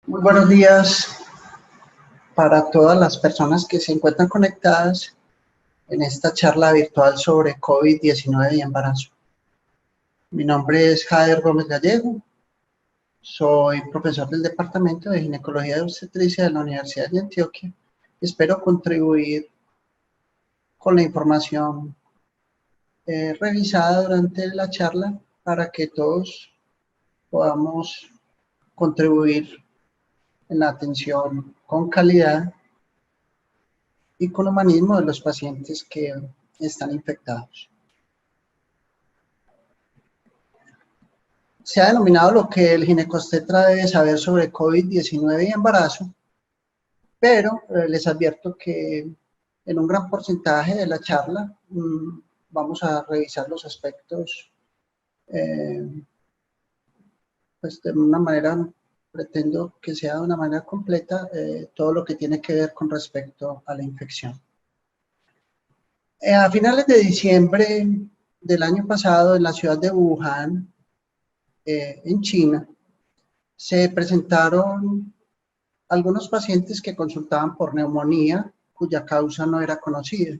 Muy buenos días para todas las personas que se encuentran conectadas en esta charla virtual sobre COVID-19 y embarazo. Mi nombre es Jader Gómez Gallego, soy profesor del Departamento de Ginecología y Obstetricia de la Universidad de Antioquia. Espero contribuir con la información revisada durante la charla para que todos podamos contribuir en la atención con calidad y con humanismo de los pacientes que están infectados. Se ha denominado lo que el ginecobstetra debe saber sobre COVID-19 y embarazo, pero les advierto que en un gran porcentaje de la charla vamos a revisar los aspectos pues de una manera, pretendo que sea de una manera completa todo lo que tiene que ver con respecto a la infección. A finales de diciembre del año pasado, en la ciudad de Wuhan, en China, se presentaron algunos pacientes que consultaban por neumonía cuya causa no era conocida.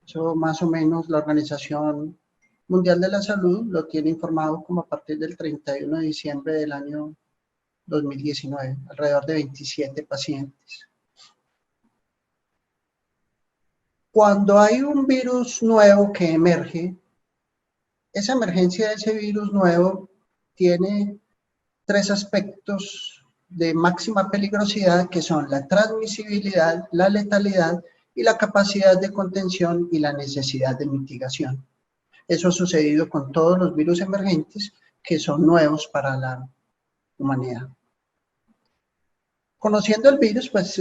Eso más o menos la Organización Mundial de la Salud lo tiene informado como a partir del 31 de diciembre del año 2019, alrededor de 27 pacientes. Cuando hay un virus nuevo que emerge, esa emergencia de ese virus nuevo tiene tres aspectos de máxima peligrosidad, que son la transmisibilidad, la letalidad y la capacidad de contención y la necesidad de mitigación. Eso ha sucedido con todos los virus emergentes que son nuevos para la humanidad. Conociendo el virus, pues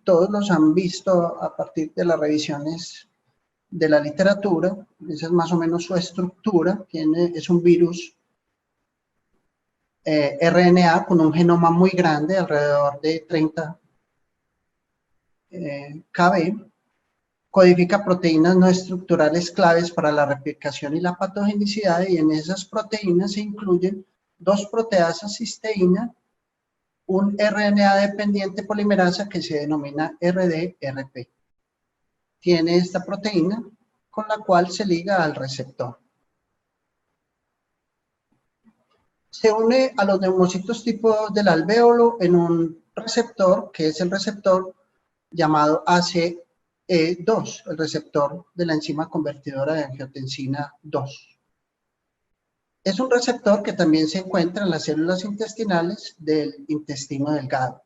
todos los han visto a partir de las revisiones de la literatura. Esa es más o menos su estructura. Es un virus RNA con un genoma muy grande, alrededor de 30 kb, codifica proteínas no estructurales claves para la replicación y la patogenicidad, y en esas proteínas se incluyen dos proteasas cisteína, un RNA dependiente polimerasa que se denomina RDRP. Tiene esta proteína con la cual se liga al receptor. Se une a los neumocitos tipo del alvéolo en un receptor, que es el receptor llamado ACE2, el receptor de la enzima convertidora de angiotensina 2. Es un receptor que también se encuentra en las células intestinales del intestino delgado.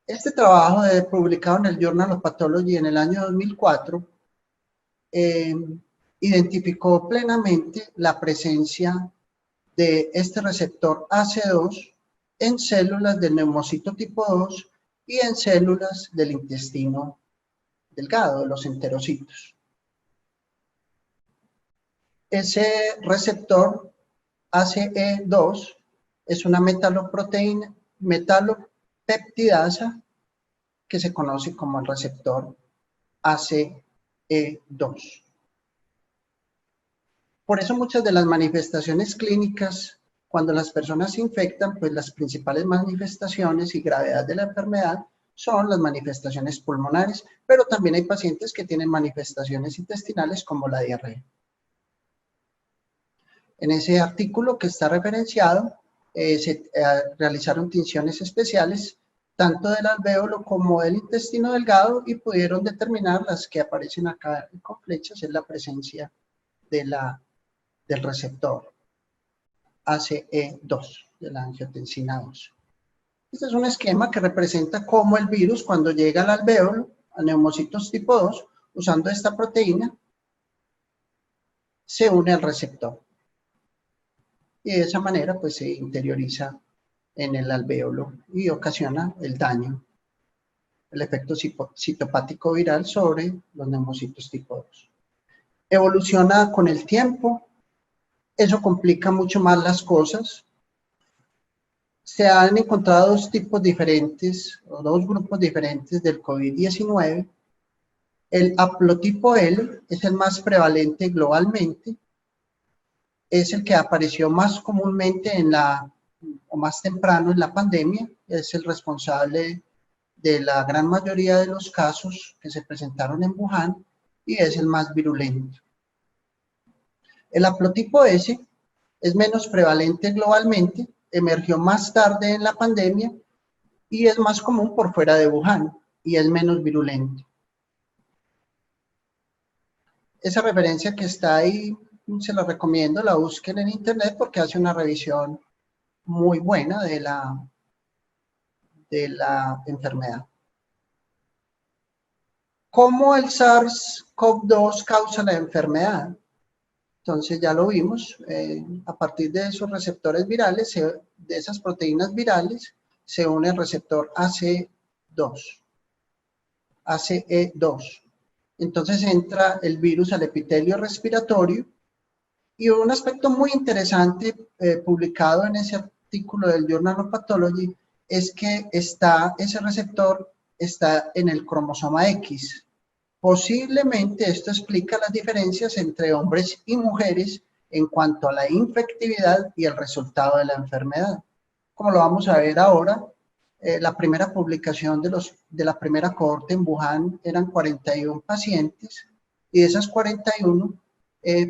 Este trabajo, publicado en el Journal of Pathology en el año 2004, identificó plenamente la presencia de este receptor AC2 en células del neumocito tipo 2 y en células del intestino delgado, de los enterocitos. Ese receptor ACE2 es una metalopeptidasa que se conoce como el receptor ACE2. Por eso muchas de las manifestaciones clínicas, cuando las personas se infectan, pues las principales manifestaciones y gravedad de la enfermedad son las manifestaciones pulmonares, pero también hay pacientes que tienen manifestaciones intestinales como la diarrea. En ese artículo que está referenciado, se realizaron tinciones especiales, tanto del alvéolo como del intestino delgado, y pudieron determinar las que aparecen acá con flechas, es la presencia del receptor ACE2, de la angiotensina 2. Este es un esquema que representa cómo el virus, cuando llega al alvéolo, a neumocitos tipo 2, usando esta proteína, se une al receptor. Y de esa manera, pues, se interioriza en el alvéolo y ocasiona el daño, el efecto citopático viral sobre los neumocitos tipo 2. Evoluciona con el tiempo. Eso complica mucho más las cosas. Se han encontrado dos tipos diferentes, o dos grupos diferentes del COVID-19. El haplotipo L es el más prevalente globalmente. Es el que apareció más comúnmente en la o más temprano en la pandemia, es el responsable de la gran mayoría de los casos que se presentaron en Wuhan y es el más virulento. El haplotipo S es menos prevalente globalmente, emergió más tarde en la pandemia y es más común por fuera de Wuhan y es menos virulento. Esa referencia que está ahí, se la recomiendo, la busquen en internet porque hace una revisión muy buena de la enfermedad. ¿Cómo el SARS-CoV-2 causa la enfermedad? Entonces ya lo vimos, a partir de esos receptores virales, de esas proteínas virales, se une el receptor ACE2. Entonces entra el virus al epitelio respiratorio y un aspecto muy interesante publicado en ese artículo del Journal of Pathology es que ese receptor está en el cromosoma X. Posiblemente esto explica las diferencias entre hombres y mujeres en cuanto a la infectividad y el resultado de la enfermedad. Como lo vamos a ver ahora, la primera publicación de la primera cohorte en Wuhan eran 41 pacientes y de esas 41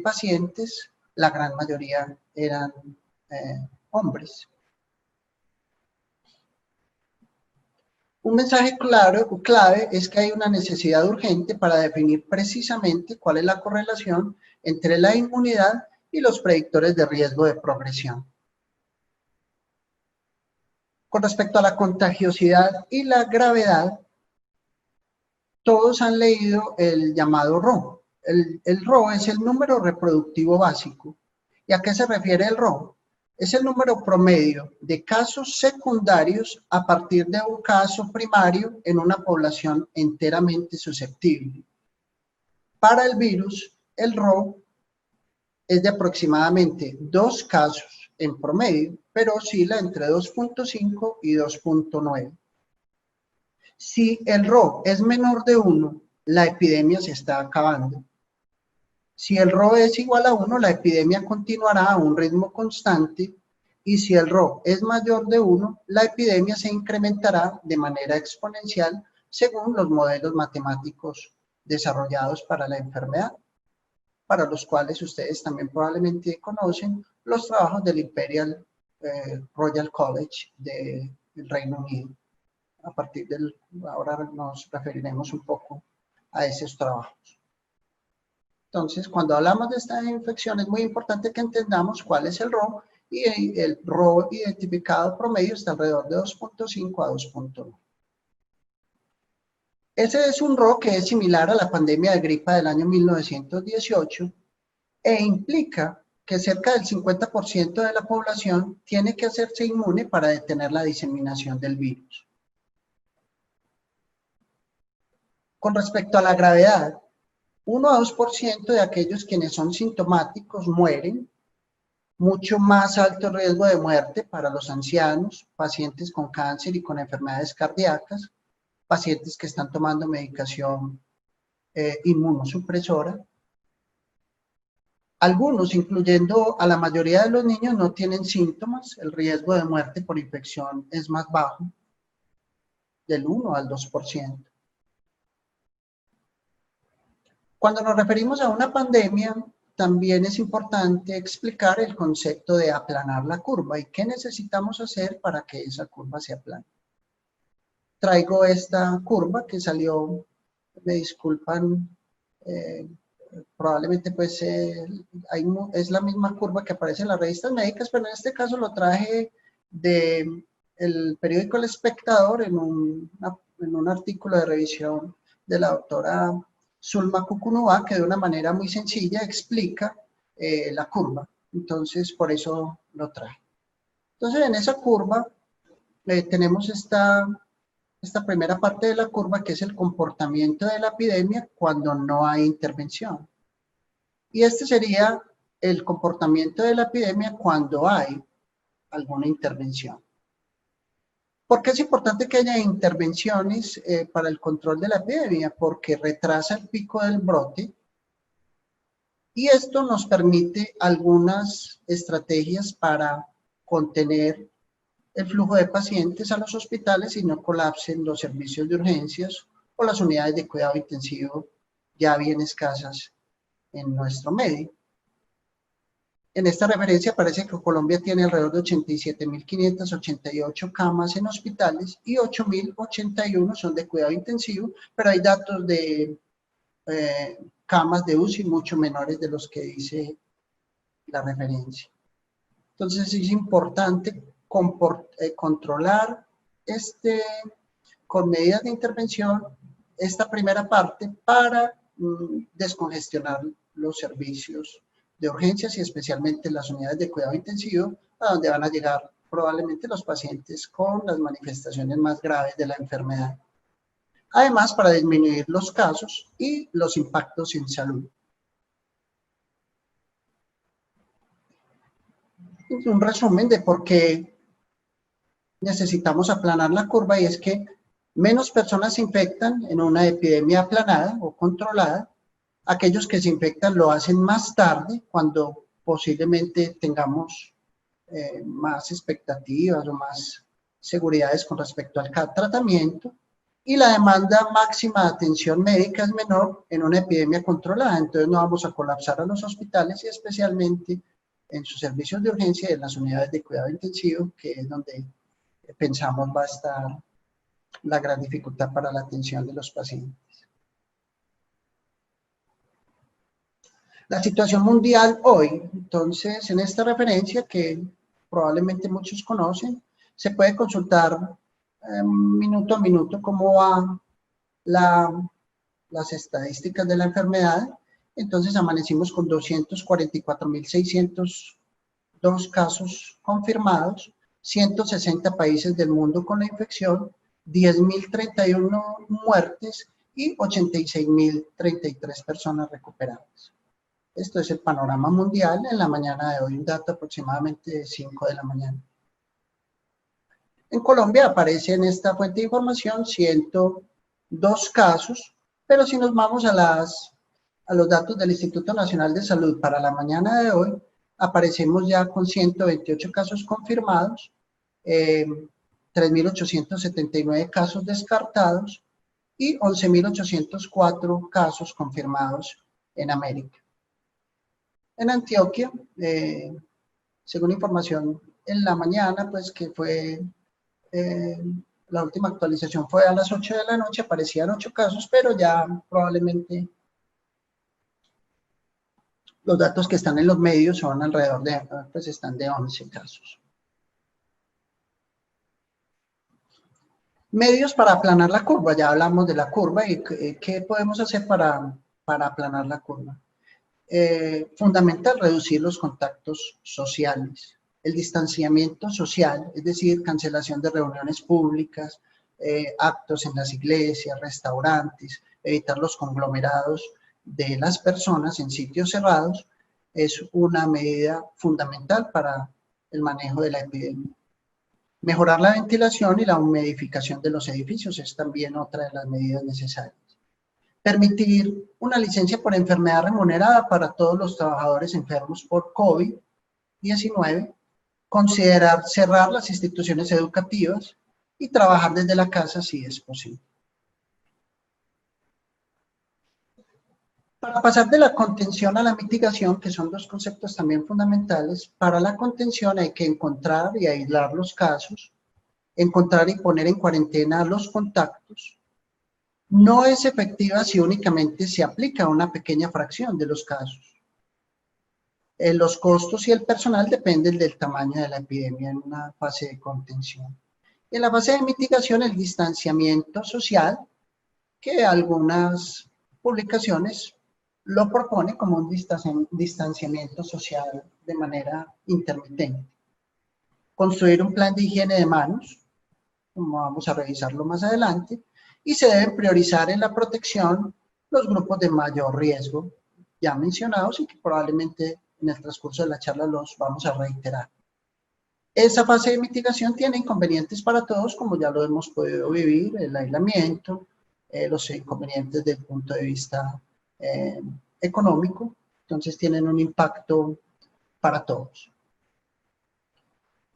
pacientes, la gran mayoría eran hombres. Un mensaje clave es que hay una necesidad urgente para definir precisamente cuál es la correlación entre la inmunidad y los predictores de riesgo de progresión. Con respecto a la contagiosidad y la gravedad, todos han leído el llamado RO. El RO es el número reproductivo básico. ¿Y a qué se refiere el RO? Es el número promedio de casos secundarios a partir de un caso primario en una población enteramente susceptible. Para el virus, el RO es de aproximadamente 2 casos en promedio, pero oscila entre 2.5 y 2.9. Si el RO es menor de 1, la epidemia se está acabando. Si el RO es igual a 1, la epidemia continuará a un ritmo constante y si el RO es mayor de 1, la epidemia se incrementará de manera exponencial según los modelos matemáticos desarrollados para la enfermedad, para los cuales ustedes también probablemente conocen los trabajos del Imperial Royal College del Reino Unido. A partir del, ahora nos referiremos un poco a esos trabajos. Entonces, cuando hablamos de esta infección es muy importante que entendamos cuál es el RO y el RO identificado promedio está alrededor de 2.5 a 2.9. Ese es un RO que es similar a la pandemia de gripa del año 1918 e implica que cerca del 50% de la población tiene que hacerse inmune para detener la diseminación del virus. Con respecto a la gravedad, 1 a 2% de aquellos quienes son sintomáticos mueren, mucho más alto riesgo de muerte para los ancianos, pacientes con cáncer y con enfermedades cardíacas, pacientes que están tomando medicación inmunosupresora. Algunos, incluyendo a la mayoría de los niños, no tienen síntomas, el riesgo de muerte por infección es más bajo, del 1 al 2%. Cuando nos referimos a una pandemia, también es importante explicar el concepto de aplanar la curva y qué necesitamos hacer para que esa curva se aplane. Traigo esta curva que salió, me disculpan, probablemente pues es la misma curva que aparece en las revistas médicas, pero en este caso lo traje del periódico El Espectador en un artículo de revisión de la doctora Zulma Kukunuba, que de una manera muy sencilla explica la curva. Entonces, por eso lo traje. Entonces, en esa curva tenemos esta primera parte de la curva, que es el comportamiento de la epidemia cuando no hay intervención. Y este sería el comportamiento de la epidemia cuando hay alguna intervención. ¿Por qué es importante que haya intervenciones para el control de la epidemia? Porque retrasa el pico del brote y esto nos permite algunas estrategias para contener el flujo de pacientes a los hospitales y no colapsen los servicios de urgencias o las unidades de cuidado intensivo ya bien escasas en nuestro medio. En esta referencia aparece que Colombia tiene alrededor de 87.588 camas en hospitales y 8.081 son de cuidado intensivo, pero hay datos de camas de UCI mucho menores de los que dice la referencia. Entonces es importante controlar con medidas de intervención esta primera parte para descongestionar los servicios de urgencias y especialmente las unidades de cuidado intensivo, a donde van a llegar probablemente los pacientes con las manifestaciones más graves de la enfermedad. Además, para disminuir los casos y los impactos en salud. Un resumen de por qué necesitamos aplanar la curva, y es que menos personas se infectan en una epidemia aplanada o controlada. Aquellos que se infectan lo hacen más tarde, cuando posiblemente tengamos más expectativas o más seguridades con respecto al tratamiento, y la demanda máxima de atención médica es menor en una epidemia controlada. Entonces no vamos a colapsar a los hospitales y especialmente en sus servicios de urgencia y en las unidades de cuidado intensivo, que es donde pensamos va a estar la gran dificultad para la atención de los pacientes. La situación mundial hoy, entonces, en esta referencia que probablemente muchos conocen, se puede consultar minuto a minuto cómo van las estadísticas de la enfermedad. Entonces amanecimos con 244.602 casos confirmados, 160 países del mundo con la infección, 10.031 muertes y 86.033 personas recuperadas. Esto es el panorama mundial en la mañana de hoy, un dato aproximadamente de 5 de la mañana. En Colombia aparece en esta fuente de información 102 casos, pero si nos vamos a los datos del Instituto Nacional de Salud para la mañana de hoy, aparecemos ya con 128 casos confirmados, 3.879 casos descartados y 11.804 casos confirmados en América. En Antioquia, según información en la mañana, pues que fue, la última actualización fue a las 8 de la noche, aparecían 8 casos, pero ya probablemente los datos que están en los medios son alrededor de, pues están de 11 casos. Medios para aplanar la curva, ya hablamos de la curva y qué podemos hacer para aplanar la curva. Fundamental reducir los contactos sociales, el distanciamiento social, es decir, cancelación de reuniones públicas, actos en las iglesias, restaurantes, evitar los conglomerados de las personas en sitios cerrados, es una medida fundamental para el manejo de la epidemia. Mejorar la ventilación y la humidificación de los edificios es también otra de las medidas necesarias. Permitir una licencia por enfermedad remunerada para todos los trabajadores enfermos por COVID-19, considerar cerrar las instituciones educativas y trabajar desde la casa si es posible. Para pasar de la contención a la mitigación, que son dos conceptos también fundamentales, para la contención hay que encontrar y aislar los casos, encontrar y poner en cuarentena los contactos. No es efectiva si únicamente se aplica a una pequeña fracción de los casos. Los costos y el personal dependen del tamaño de la epidemia en una fase de contención. En la fase de mitigación, el distanciamiento social, que algunas publicaciones lo propone como un distanciamiento social de manera intermitente. Construir un plan de higiene de manos, como vamos a revisarlo más adelante, y se deben priorizar en la protección los grupos de mayor riesgo, ya mencionados y que probablemente en el transcurso de la charla los vamos a reiterar. Esa fase de mitigación tiene inconvenientes para todos, como ya lo hemos podido vivir, el aislamiento, los inconvenientes desde el punto de vista económico, entonces tienen un impacto para todos.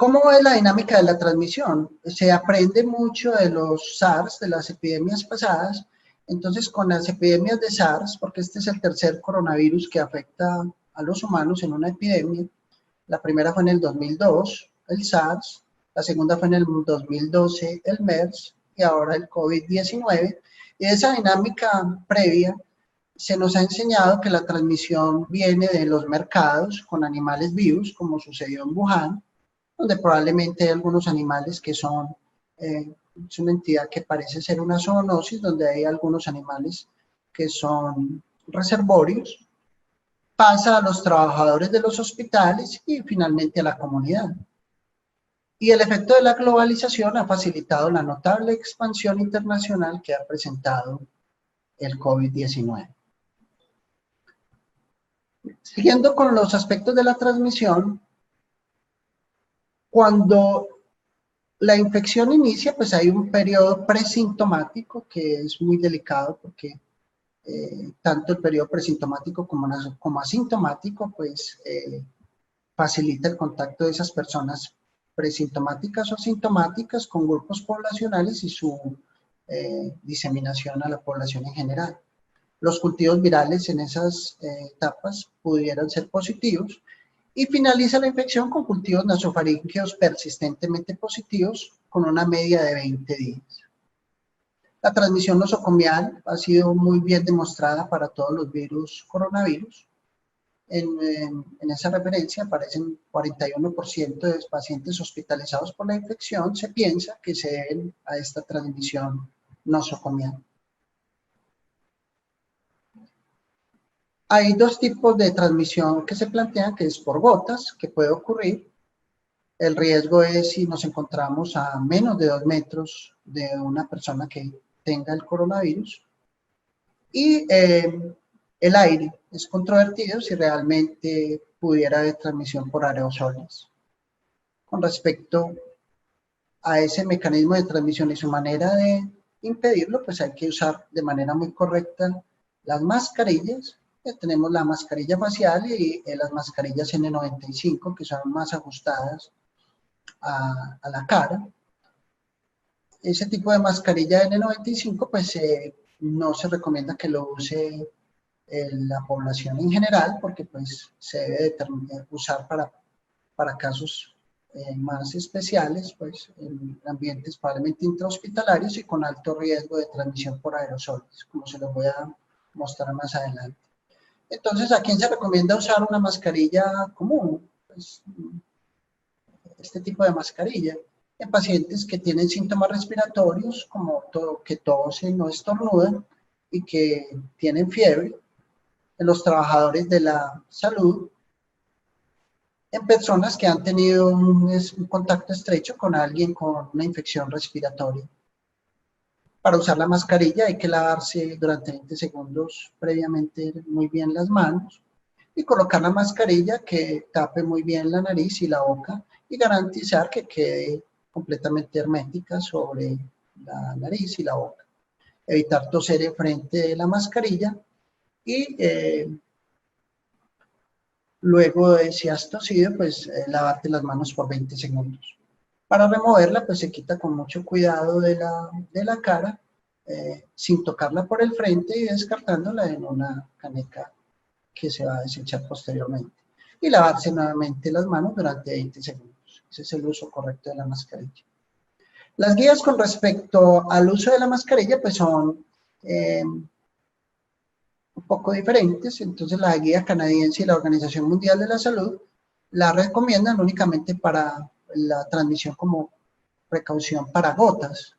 ¿Cómo es la dinámica de la transmisión? Se aprende mucho de los SARS, de las epidemias pasadas. Entonces, con las epidemias de SARS, porque este es el tercer coronavirus que afecta a los humanos en una epidemia, la primera fue en el 2002, el SARS, la segunda fue en el 2012, el MERS, y ahora el COVID-19. Y esa dinámica previa se nos ha enseñado que la transmisión viene de los mercados con animales vivos, como sucedió en Wuhan, donde probablemente hay algunos animales que son, es una entidad que parece ser una zoonosis, donde hay algunos animales que son reservorios, pasa a los trabajadores de los hospitales y finalmente a la comunidad. Y el efecto de la globalización ha facilitado la notable expansión internacional que ha presentado el COVID-19. Siguiendo con los aspectos de la transmisión, cuando la infección inicia, pues hay un periodo presintomático que es muy delicado porque tanto el periodo presintomático como asintomático, pues facilita el contacto de esas personas presintomáticas o sintomáticas con grupos poblacionales y su diseminación a la población en general. Los cultivos virales en esas etapas pudieran ser positivos y finaliza la infección con cultivos nasofaríngeos persistentemente positivos con una media de 20 días. La transmisión nosocomial ha sido muy bien demostrada para todos los virus coronavirus. En esa referencia aparecen 41% de pacientes hospitalizados por la infección, se piensa que se deben a esta transmisión nosocomial. Hay dos tipos de transmisión que se plantean, que es por gotas, que puede ocurrir. El riesgo es si nos encontramos a menos de 2 metros de una persona que tenga el coronavirus. Y el aire es controvertido si realmente pudiera haber transmisión por aerosoles. Con respecto a ese mecanismo de transmisión y su manera de impedirlo, pues hay que usar de manera muy correcta las mascarillas. Tenemos la mascarilla facial y las mascarillas N95, que son más ajustadas a la cara. Ese tipo de mascarilla N95, pues no se recomienda que lo use la población en general, porque pues se debe usar para casos más especiales, pues en ambientes probablemente intrahospitalarios y con alto riesgo de transmisión por aerosoles, como se los voy a mostrar más adelante. Entonces, ¿a quién se recomienda usar una mascarilla común? Pues, este tipo de mascarilla. En pacientes que tienen síntomas respiratorios, como que tosen o estornudan y que tienen fiebre, en los trabajadores de la salud, en personas que han tenido un contacto estrecho con alguien con una infección respiratoria. Para usar la mascarilla hay que lavarse durante 20 segundos previamente muy bien las manos y colocar la mascarilla que tape muy bien la nariz y la boca y garantizar que quede completamente hermética sobre la nariz y la boca. Evitar toser enfrente de la mascarilla y luego de si has tosido, pues lavarte las manos por 20 segundos. Para removerla, pues se quita con mucho cuidado de la cara, sin tocarla por el frente y descartándola en una caneca que se va a desechar posteriormente. Y lavarse nuevamente las manos durante 20 segundos. Ese es el uso correcto de la mascarilla. Las guías con respecto al uso de la mascarilla, pues son un poco diferentes. Entonces la guía canadiense y la Organización Mundial de la Salud la recomiendan únicamente para la transmisión como precaución para gotas,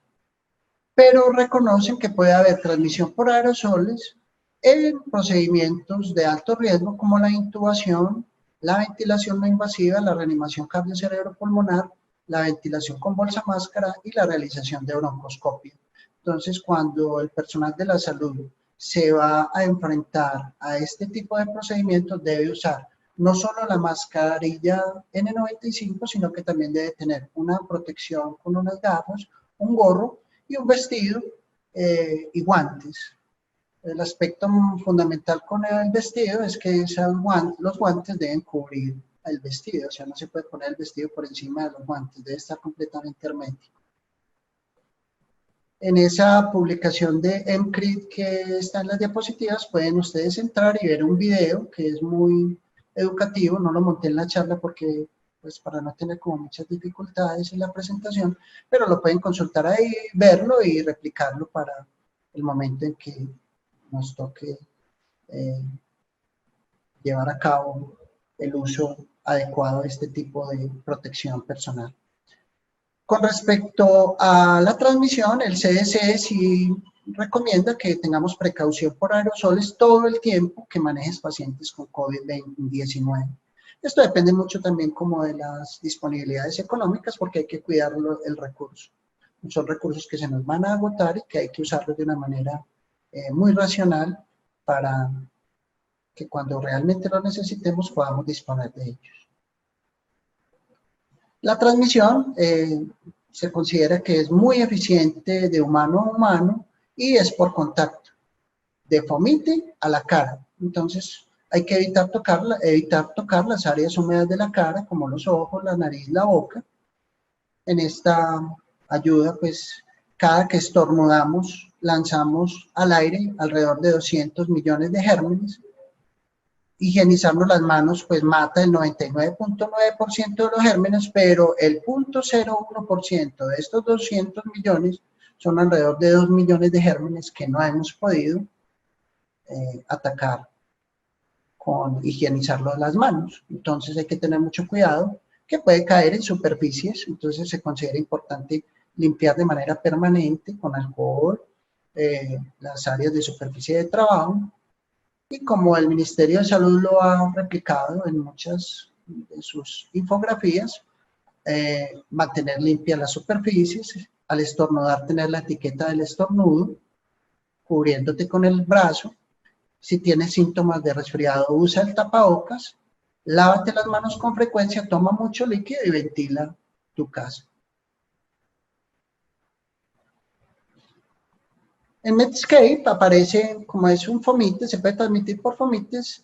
pero reconocen que puede haber transmisión por aerosoles en procedimientos de alto riesgo como la intubación, la ventilación no invasiva, la reanimación cardiocerebropulmonar, la ventilación con bolsa máscara y la realización de broncoscopia. Entonces, cuando el personal de la salud se va a enfrentar a este tipo de procedimientos, debe usar no solo la mascarilla N95, sino que también debe tener una protección con unas gafas, un gorro y un vestido y guantes. El aspecto fundamental con el vestido es que los guantes deben cubrir el vestido, o sea, no se puede poner el vestido por encima de los guantes, debe estar completamente hermético. En esa publicación de EMCRIT que está en las diapositivas pueden ustedes entrar y ver un video que es muy educativo, no lo monté en la charla porque pues para no tener como muchas dificultades en la presentación, pero lo pueden consultar ahí, verlo y replicarlo para el momento en que nos toque llevar a cabo el uso adecuado de este tipo de protección personal. Con respecto a la transmisión, el CDC sí recomienda que tengamos precaución por aerosoles todo el tiempo que manejes pacientes con COVID-19. Esto depende mucho también como de las disponibilidades económicas porque hay que cuidar el recurso. Son recursos que se nos van a agotar y que hay que usarlos de una manera muy racional para que cuando realmente lo necesitemos podamos disponer de ellos. La transmisión se considera que es muy eficiente de humano a humano y es por contacto, de fomite a la cara. Entonces hay que evitar tocar las áreas húmedas de la cara, como los ojos, la nariz, la boca. En esta ayuda, pues, cada que estornudamos, lanzamos al aire alrededor de 200 millones de gérmenes. Higienizarnos las manos pues mata el 99.9% de los gérmenes, pero el 0.01% de estos 200 millones son alrededor de 2 millones de gérmenes que no hemos podido atacar con higienizarlo las manos. Entonces hay que tener mucho cuidado que puede caer en superficies, entonces se considera importante limpiar de manera permanente con alcohol las áreas de superficie de trabajo. Y como el Ministerio de Salud lo ha replicado en muchas de sus infografías, mantener limpias las superficies, al estornudar tener la etiqueta del estornudo, cubriéndote con el brazo. Si tienes síntomas de resfriado, usa el tapabocas, lávate las manos con frecuencia, toma mucho líquido y ventila tu casa. En Medscape aparece, como es un fomite, se puede transmitir por fomites,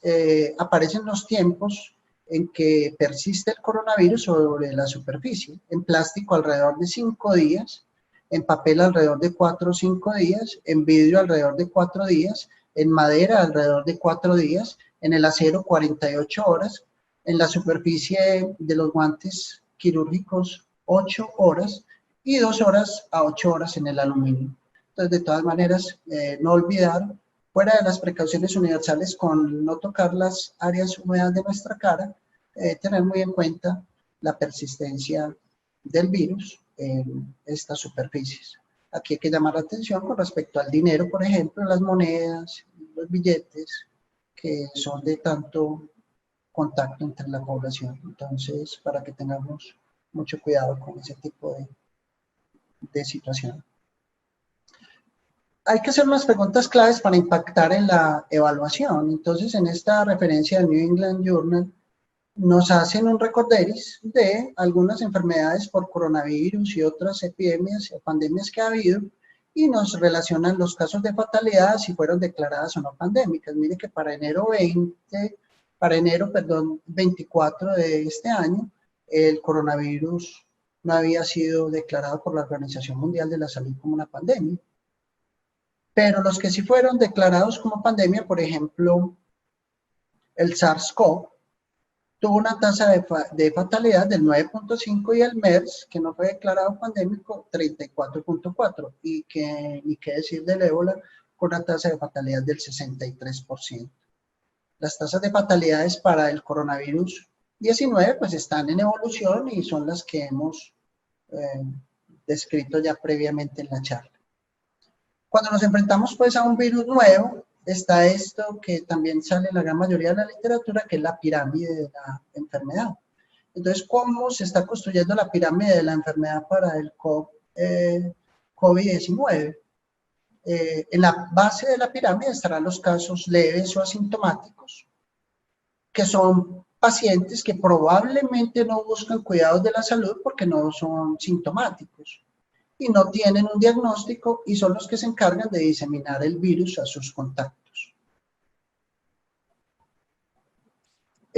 aparecen los tiempos en que persiste el coronavirus sobre la superficie. En plástico alrededor de 5 días, en papel alrededor de 4 o 5 días, en vidrio alrededor de 4 días, en madera alrededor de 4 días, en el acero 48 horas, en la superficie de los guantes quirúrgicos 8 horas y 2 horas a 8 horas en el aluminio. Entonces, de todas maneras, no olvidar, fuera de las precauciones universales con no tocar las áreas húmedas de nuestra cara, tener muy en cuenta la persistencia del virus en estas superficies. Aquí hay que llamar la atención con respecto al dinero, por ejemplo, las monedas, los billetes, que son de tanto contacto entre la población. Entonces, para que tengamos mucho cuidado con ese tipo de situación. Hay que hacer unas preguntas claves para impactar en la evaluación. Entonces, en esta referencia del New England Journal, nos hacen un recorderis de algunas enfermedades por coronavirus y otras epidemias o pandemias que ha habido y nos relacionan los casos de fatalidad si fueron declaradas o no pandémicas. Mire que para enero 24 de este año, el coronavirus no había sido declarado por la Organización Mundial de la Salud como una pandemia. Pero los que sí fueron declarados como pandemia, por ejemplo, el SARS-CoV, tuvo una tasa de fatalidad del 9.5 y el MERS, que no fue declarado pandémico, 34.4. Y que, ni qué decir del ébola, con una tasa de fatalidad del 63%. Las tasas de fatalidades para el coronavirus 19 pues están en evolución y son las que hemos descrito ya previamente en la charla. Cuando nos enfrentamos pues a un virus nuevo, está esto que también sale en la gran mayoría de la literatura, que es la pirámide de la enfermedad. Entonces, ¿cómo se está construyendo la pirámide de la enfermedad para el COVID-19? En la base de la pirámide estarán los casos leves o asintomáticos, que son pacientes que probablemente no buscan cuidados de la salud porque no son sintomáticos y no tienen un diagnóstico y son los que se encargan de diseminar el virus a sus contactos.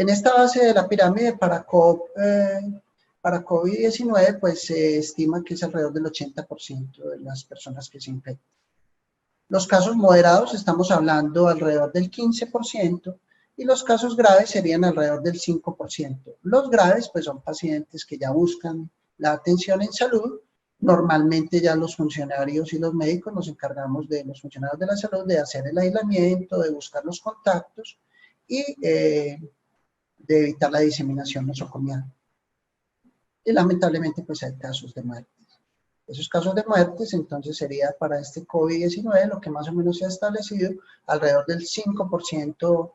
En esta base de la pirámide para COVID-19, pues se estima que es alrededor del 80% de las personas que se infectan. Los casos moderados estamos hablando alrededor del 15% y los casos graves serían alrededor del 5%. Los graves pues son pacientes que ya buscan la atención en salud. Normalmente ya los funcionarios y los médicos nos encargamos de los funcionarios de la salud de hacer el aislamiento, de buscar los contactos y de evitar la diseminación nosocomial. Y lamentablemente pues hay casos de muerte. Esos casos de muertes, entonces sería para este COVID-19 lo que más o menos se ha establecido, alrededor del 5%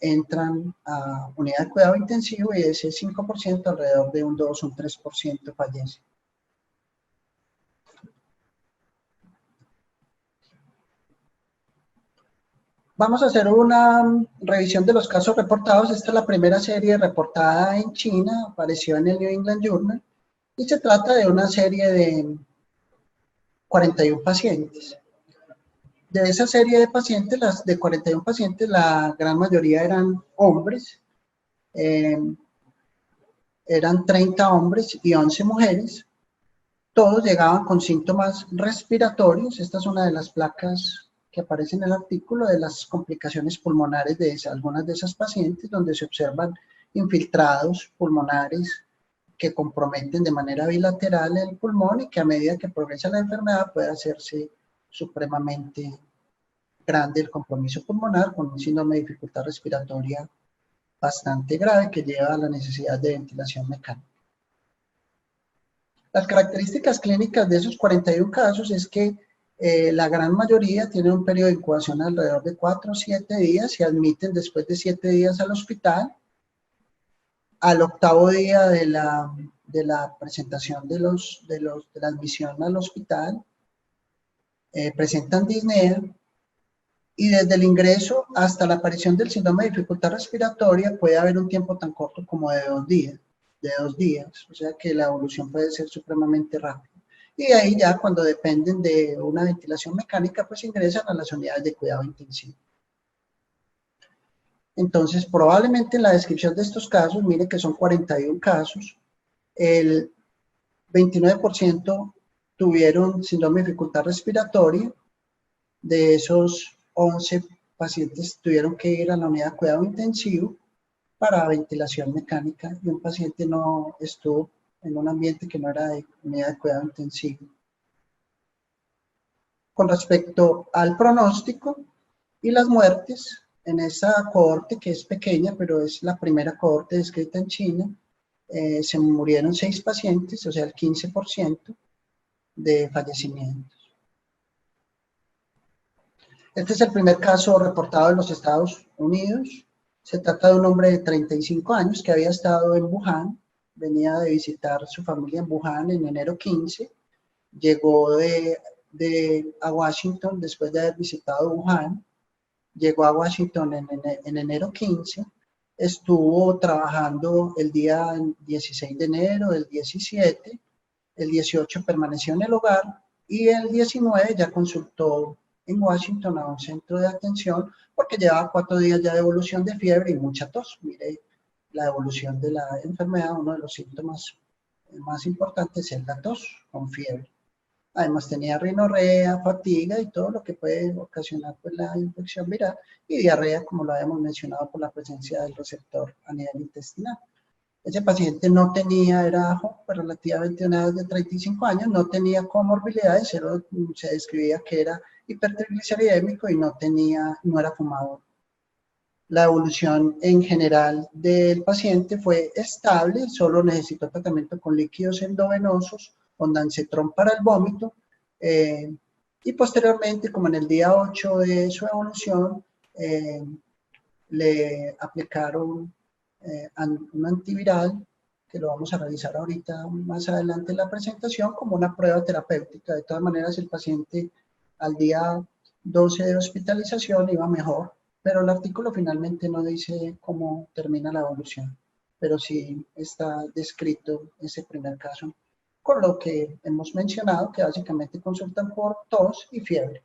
entran a unidad de cuidado intensivo y ese 5% alrededor de un 2 o un 3% fallece. Vamos a hacer una revisión de los casos reportados. Esta es la primera serie reportada en China, apareció en el New England Journal y se trata de una serie de 41 pacientes. De esa serie de pacientes, las de 41 pacientes, la gran mayoría eran hombres, eran 30 hombres y 11 mujeres. Todos llegaban con síntomas respiratorios. Esta es una de las placas que aparece en el artículo de las complicaciones pulmonares de algunas de esas pacientes, donde se observan infiltrados pulmonares que comprometen de manera bilateral el pulmón y que a medida que progresa la enfermedad puede hacerse supremamente grande el compromiso pulmonar con un síndrome de dificultad respiratoria bastante grave que lleva a la necesidad de ventilación mecánica. Las características clínicas de esos 41 casos es que la gran mayoría tienen un periodo de incubación alrededor de 4 o 7 días, se admiten después de 7 días al hospital. Al octavo día de la presentación de la admisión al hospital, presentan disnea y desde el ingreso hasta la aparición del síndrome de dificultad respiratoria puede haber un tiempo tan corto como de 2 días, o sea que la evolución puede ser supremamente rápida. Y de ahí ya cuando dependen de una ventilación mecánica, pues ingresan a las unidades de cuidado intensivo. Entonces, probablemente en la descripción de estos casos, mire que son 41 casos, el 29% tuvieron síndrome de dificultad respiratoria, de esos 11 pacientes tuvieron que ir a la unidad de cuidado intensivo para ventilación mecánica y un paciente no estuvo en un ambiente que no era de unidad de cuidado intensivo. Con respecto al pronóstico y las muertes, en esa cohorte que es pequeña, pero es la primera cohorte descrita en China, se murieron 6 pacientes, o sea, el 15% de fallecimientos. Este es el primer caso reportado en los Estados Unidos. Se trata de un hombre de 35 años que había estado en Wuhan, venía de visitar su familia en Wuhan en enero 15, llegó a Washington después de haber visitado Wuhan, llegó a Washington en enero 15, estuvo trabajando el día 16 de enero, el 17, el 18 permaneció en el hogar y el 19 ya consultó en Washington a un centro de atención porque llevaba 4 días ya de evolución de fiebre y mucha tos. Mire, la evolución de la enfermedad, uno de los síntomas más importantes es la tos con fiebre. Además tenía rinorrea, fatiga y todo lo que puede ocasionar pues, la infección viral y diarrea, como lo habíamos mencionado, por la presencia del receptor a nivel intestinal. Ese paciente no tenía, era relativamente una edad de 35 años, no tenía comorbilidades, se describía que era hipertrigliceridémico y no era fumador. La evolución en general del paciente fue estable, solo necesitó tratamiento con líquidos endovenosos, ondansetron para el vómito, y posteriormente, como en el día 8 de su evolución, le aplicaron un antiviral, que lo vamos a revisar ahorita más adelante en la presentación, como una prueba terapéutica. De todas maneras, el paciente al día 12 de hospitalización iba mejor, pero el artículo finalmente no dice cómo termina la evolución, pero sí está descrito ese primer caso, con lo que hemos mencionado, que básicamente consultan por tos y fiebre.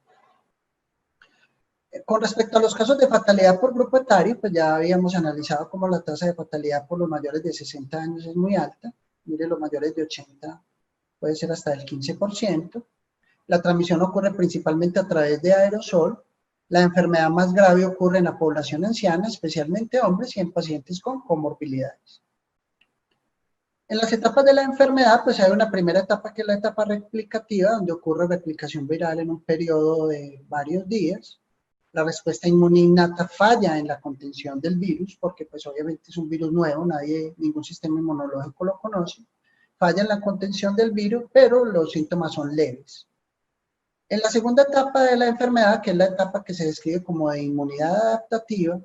Con respecto a los casos de fatalidad por grupo etario, pues ya habíamos analizado cómo la tasa de fatalidad por los mayores de 60 años es muy alta. Mire, los mayores de 80 puede ser hasta el 15%. La transmisión ocurre principalmente a través de aerosol. La enfermedad más grave ocurre en la población anciana, especialmente hombres y en pacientes con comorbilidades. En las etapas de la enfermedad, pues hay una primera etapa que es la etapa replicativa, donde ocurre replicación viral en un periodo de varios días. La respuesta inmune innata falla en la contención del virus, porque pues obviamente es un virus nuevo, ningún sistema inmunológico lo conoce. Falla en la contención del virus, pero los síntomas son leves. En la segunda etapa de la enfermedad, que es la etapa que se describe como de inmunidad adaptativa,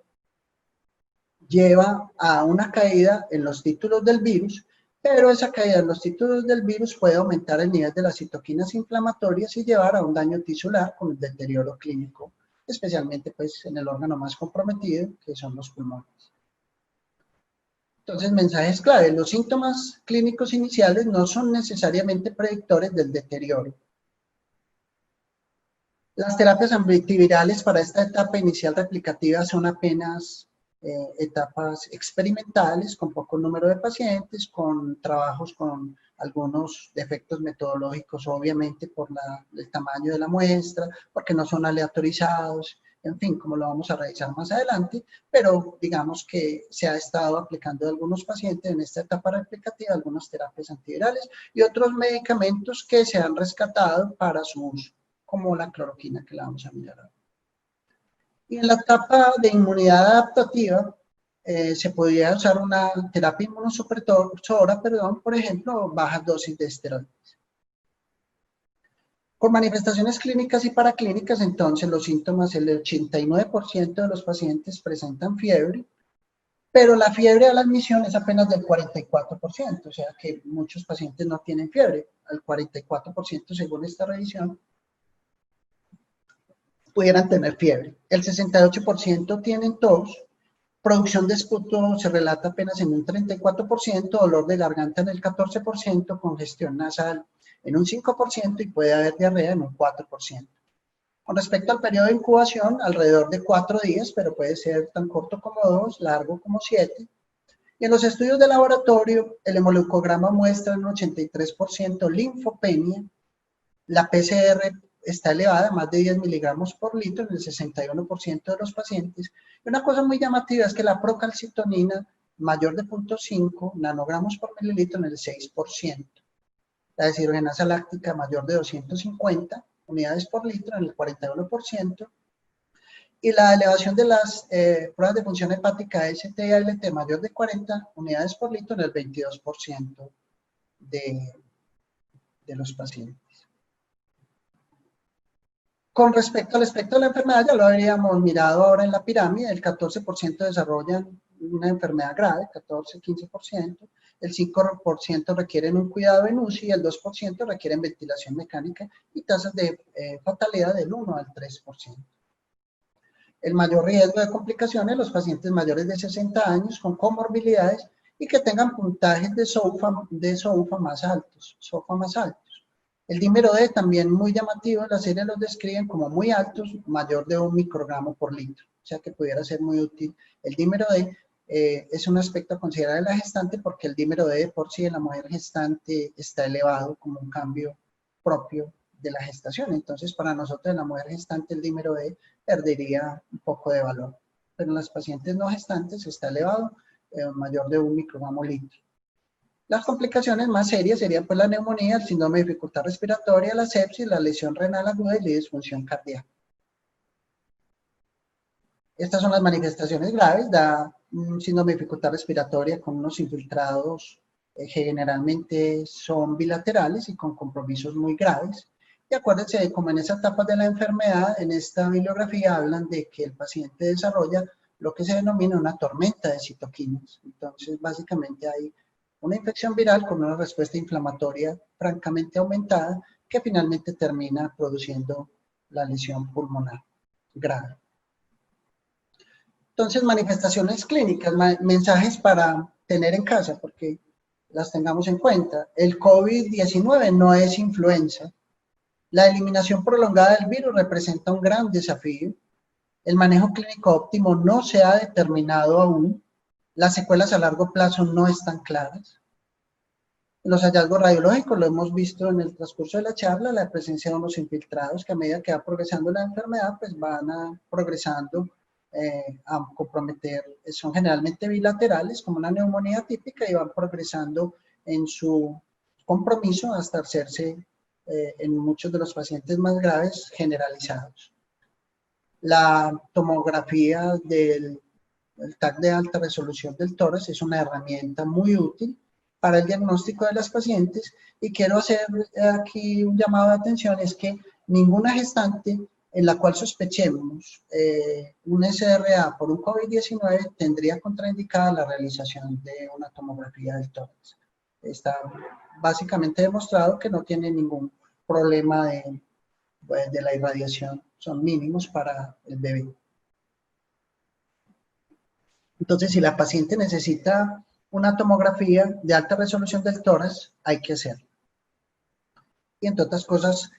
lleva a una caída en los títulos del virus, pero esa caída en los títulos del virus puede aumentar el nivel de las citoquinas inflamatorias y llevar a un daño tisular con el deterioro clínico, especialmente pues en el órgano más comprometido, que son los pulmones. Entonces, mensajes clave: los síntomas clínicos iniciales no son necesariamente predictores del deterioro. Las terapias antivirales para esta etapa inicial replicativa son apenas etapas experimentales, con poco número de pacientes, con trabajos con algunos defectos metodológicos, obviamente por el tamaño de la muestra, porque no son aleatorizados, en fin, como lo vamos a revisar más adelante, pero digamos que se ha estado aplicando a algunos pacientes en esta etapa replicativa algunas terapias antivirales y otros medicamentos que se han rescatado para su uso, como la cloroquina, que la vamos a mirar ahora. Y en la etapa de inmunidad adaptativa, se podría usar una terapia inmunosupresora, por ejemplo, bajas dosis de esteroides. Con manifestaciones clínicas y paraclínicas, entonces los síntomas, el 89% de los pacientes presentan fiebre, pero la fiebre a la admisión es apenas del 44%, o sea que muchos pacientes no tienen fiebre, al 44% según esta revisión pudieran tener fiebre. El 68% tienen tos, producción de esputo se relata apenas en un 34%, dolor de garganta en el 14%, congestión nasal en un 5% y puede haber diarrea en un 4%. Con respecto al periodo de incubación, alrededor de 4 días, pero puede ser tan corto como 2, largo como 7. Y en los estudios de laboratorio, el hemoleucograma muestra un 83% linfopenia, la PCR está elevada, más de 10 miligramos por litro en el 61% de los pacientes. Y una cosa muy llamativa es que la procalcitonina mayor de 0.5 nanogramos por mililitro en el 6%. La deshidrogenasa láctica mayor de 250 unidades por litro en el 41%. Y la elevación de las pruebas de función hepática ST y ALT mayor de 40 unidades por litro en el 22% de los pacientes. Con respecto al espectro de la enfermedad, ya lo habríamos mirado ahora en la pirámide, el 14% desarrollan una enfermedad grave, 14-15%, el 5% requieren un cuidado en UCI y el 2% requieren ventilación mecánica y tasas de fatalidad del 1 al 3%. El mayor riesgo de complicaciones, los pacientes mayores de 60 años con comorbilidades y que tengan puntajes de SOFA más altos, El dímero D, también muy llamativo, la serie los describen como muy altos, mayor de 1 microgramo por litro, o sea que pudiera ser muy útil. El dímero D es un aspecto a considerar en la gestante porque el dímero D por sí en la mujer gestante está elevado como un cambio propio de la gestación. Entonces, para nosotros en la mujer gestante el dímero D perdería un poco de valor, pero en las pacientes no gestantes está elevado, mayor de 1 microgramo litro. Las complicaciones más serias serían pues la neumonía, el síndrome de dificultad respiratoria, la sepsis, la lesión renal aguda y la disfunción cardíaca. Estas son las manifestaciones graves, da un síndrome de dificultad respiratoria con unos infiltrados que generalmente son bilaterales y con compromisos muy graves. Y acuérdense, como en esa etapa de la enfermedad, en esta bibliografía hablan de que el paciente desarrolla lo que se denomina una tormenta de citoquinas. Entonces, básicamente hay una infección viral con una respuesta inflamatoria francamente aumentada que finalmente termina produciendo la lesión pulmonar grave. Entonces, manifestaciones clínicas, mensajes para tener en casa, porque las tengamos en cuenta. El COVID-19 no es influenza. La eliminación prolongada del virus representa un gran desafío. El manejo clínico óptimo no se ha determinado aún. Las secuelas a largo plazo no están claras. Los hallazgos radiológicos lo hemos visto en el transcurso de la charla, la presencia de unos infiltrados que a medida que va progresando la enfermedad, pues van progresando a comprometer, son generalmente bilaterales, como una neumonía típica, y van progresando en su compromiso hasta hacerse, en muchos de los pacientes más graves, generalizados. La tomografía del TAC de alta resolución del tórax es una herramienta muy útil para el diagnóstico de las pacientes, y quiero hacer aquí un llamado de atención, es que ninguna gestante en la cual sospechemos un SRA por un COVID-19 tendría contraindicada la realización de una tomografía del tórax. Está básicamente demostrado que no tiene ningún problema de la irradiación, son mínimos para el bebé. Entonces, si la paciente necesita una tomografía de alta resolución del tórax, hay que hacerlo. Y entre otras cosas,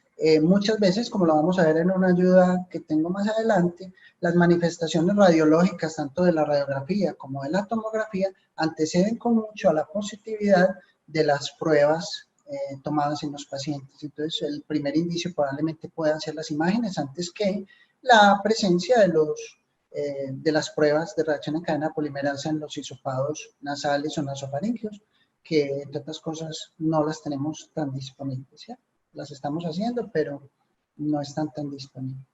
muchas veces, como lo vamos a ver en una ayuda que tengo más adelante, las manifestaciones radiológicas, tanto de la radiografía como de la tomografía, anteceden con mucho a la positividad de las pruebas tomadas en los pacientes. Entonces, el primer indicio probablemente puedan ser las imágenes antes que la presencia de las pruebas de reacción en cadena polimerasa en los hisopados nasales o nasofaringeos, que entre otras cosas no las tenemos tan disponibles, ¿ya? Las estamos haciendo, pero no están tan disponibles.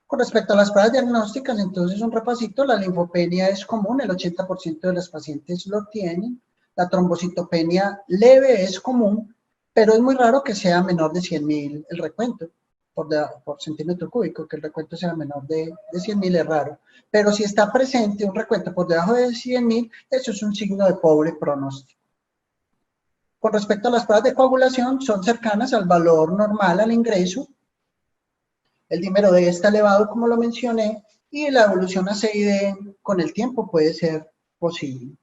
Con respecto a las pruebas diagnósticas, entonces un repasito: la linfopenia es común, el 80% de los pacientes lo tienen. La trombocitopenia leve es común, pero es muy raro que sea menor de 100.000 el recuento por centímetro cúbico, que el recuento sea menor de 100.000 es raro. Pero si está presente un recuento por debajo de 100.000, eso es un signo de pobre pronóstico. Con respecto a las pruebas de coagulación, son cercanas al valor normal al ingreso. El dímero D está elevado, como lo mencioné, y la evolución a CID con el tiempo puede ser posible.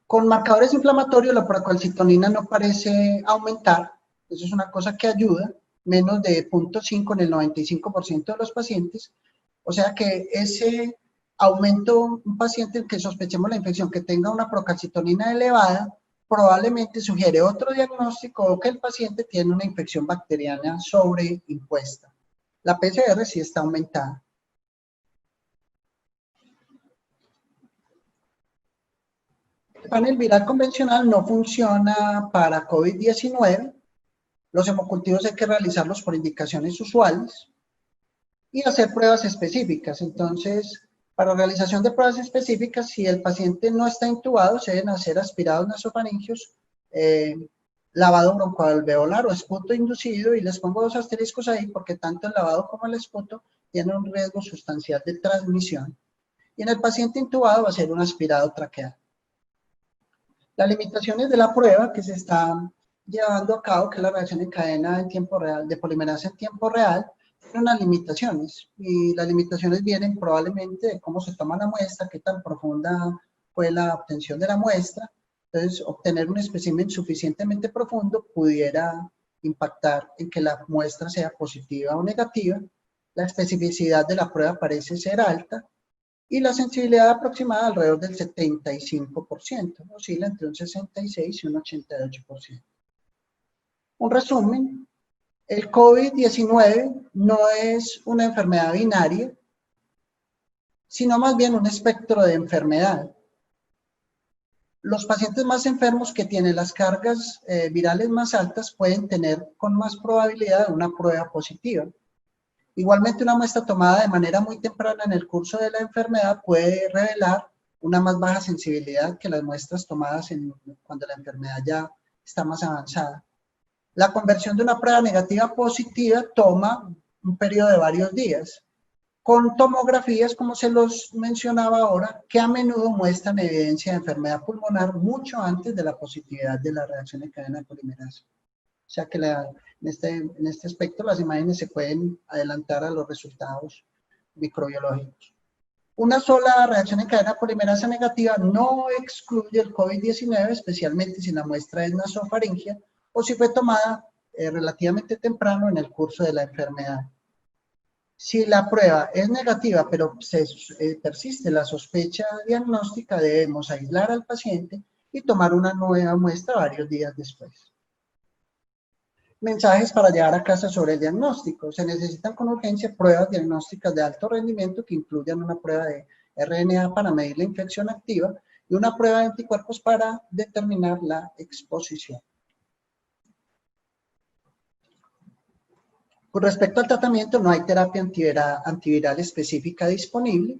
Con marcadores inflamatorios, la procalcitonina no parece aumentar. Eso es una cosa que ayuda, menos de 0.5 en el 95% de los pacientes. O sea que ese aumento, un paciente que sospechemos la infección que tenga una procalcitonina elevada, probablemente sugiere otro diagnóstico o que el paciente tiene una infección bacteriana sobreimpuesta. La PCR sí está aumentada. El panel viral convencional no funciona para COVID-19. Los hemocultivos hay que realizarlos por indicaciones usuales y hacer pruebas específicas. Entonces, para realización de pruebas específicas, si el paciente no está intubado, se deben hacer aspirados nasofaringeos, lavado broncoalveolar o esputo inducido, y les pongo 2 asteriscos ahí porque tanto el lavado como el esputo tienen un riesgo sustancial de transmisión. Y en el paciente intubado va a ser un aspirado traqueal. Las limitaciones de la prueba que se está llevando a cabo, que es la reacción en cadena en tiempo real, de polimerasa en tiempo real, tiene unas limitaciones, y las limitaciones vienen probablemente de cómo se toma la muestra, qué tan profunda fue la obtención de la muestra. Entonces, obtener un espécimen suficientemente profundo pudiera impactar en que la muestra sea positiva o negativa. La especificidad de la prueba parece ser alta, y la sensibilidad aproximada alrededor del 75%, oscila entre un 66 y un 88%. Un resumen: el COVID-19 no es una enfermedad binaria, sino más bien un espectro de enfermedad. Los pacientes más enfermos que tienen las cargas virales más altas pueden tener con más probabilidad una prueba positiva. Igualmente, una muestra tomada de manera muy temprana en el curso de la enfermedad puede revelar una más baja sensibilidad que las muestras tomadas cuando la enfermedad ya está más avanzada. La conversión de una prueba negativa a positiva toma un periodo de varios días, con tomografías, como se los mencionaba ahora, que a menudo muestran evidencia de enfermedad pulmonar mucho antes de la positividad de la reacción en cadena polimerasa. O sea que en este aspecto las imágenes se pueden adelantar a los resultados microbiológicos. Una sola reacción en cadena polimerasa negativa no excluye el COVID-19, especialmente si la muestra es nasofaringea o si fue tomada relativamente temprano en el curso de la enfermedad. Si la prueba es negativa, pero persiste la sospecha diagnóstica, debemos aislar al paciente y tomar una nueva muestra varios días después. Mensajes para llevar a casa sobre el diagnóstico. Se necesitan con urgencia pruebas diagnósticas de alto rendimiento que incluyan una prueba de RNA para medir la infección activa y una prueba de anticuerpos para determinar la exposición. Con respecto al tratamiento, no hay terapia antiviral específica disponible.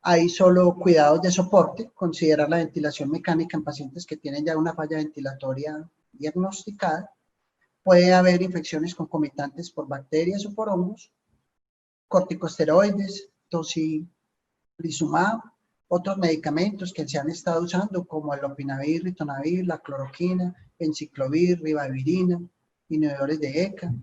Hay solo cuidados de soporte, considerar la ventilación mecánica en pacientes que tienen ya una falla ventilatoria diagnosticada. Puede haber infecciones concomitantes por bacterias o por hongos, corticosteroides, tocilizumab, otros medicamentos que se han estado usando como el lopinavir, ritonavir, la cloroquina, enciclovir, ribavirina, inhibidores de ECA,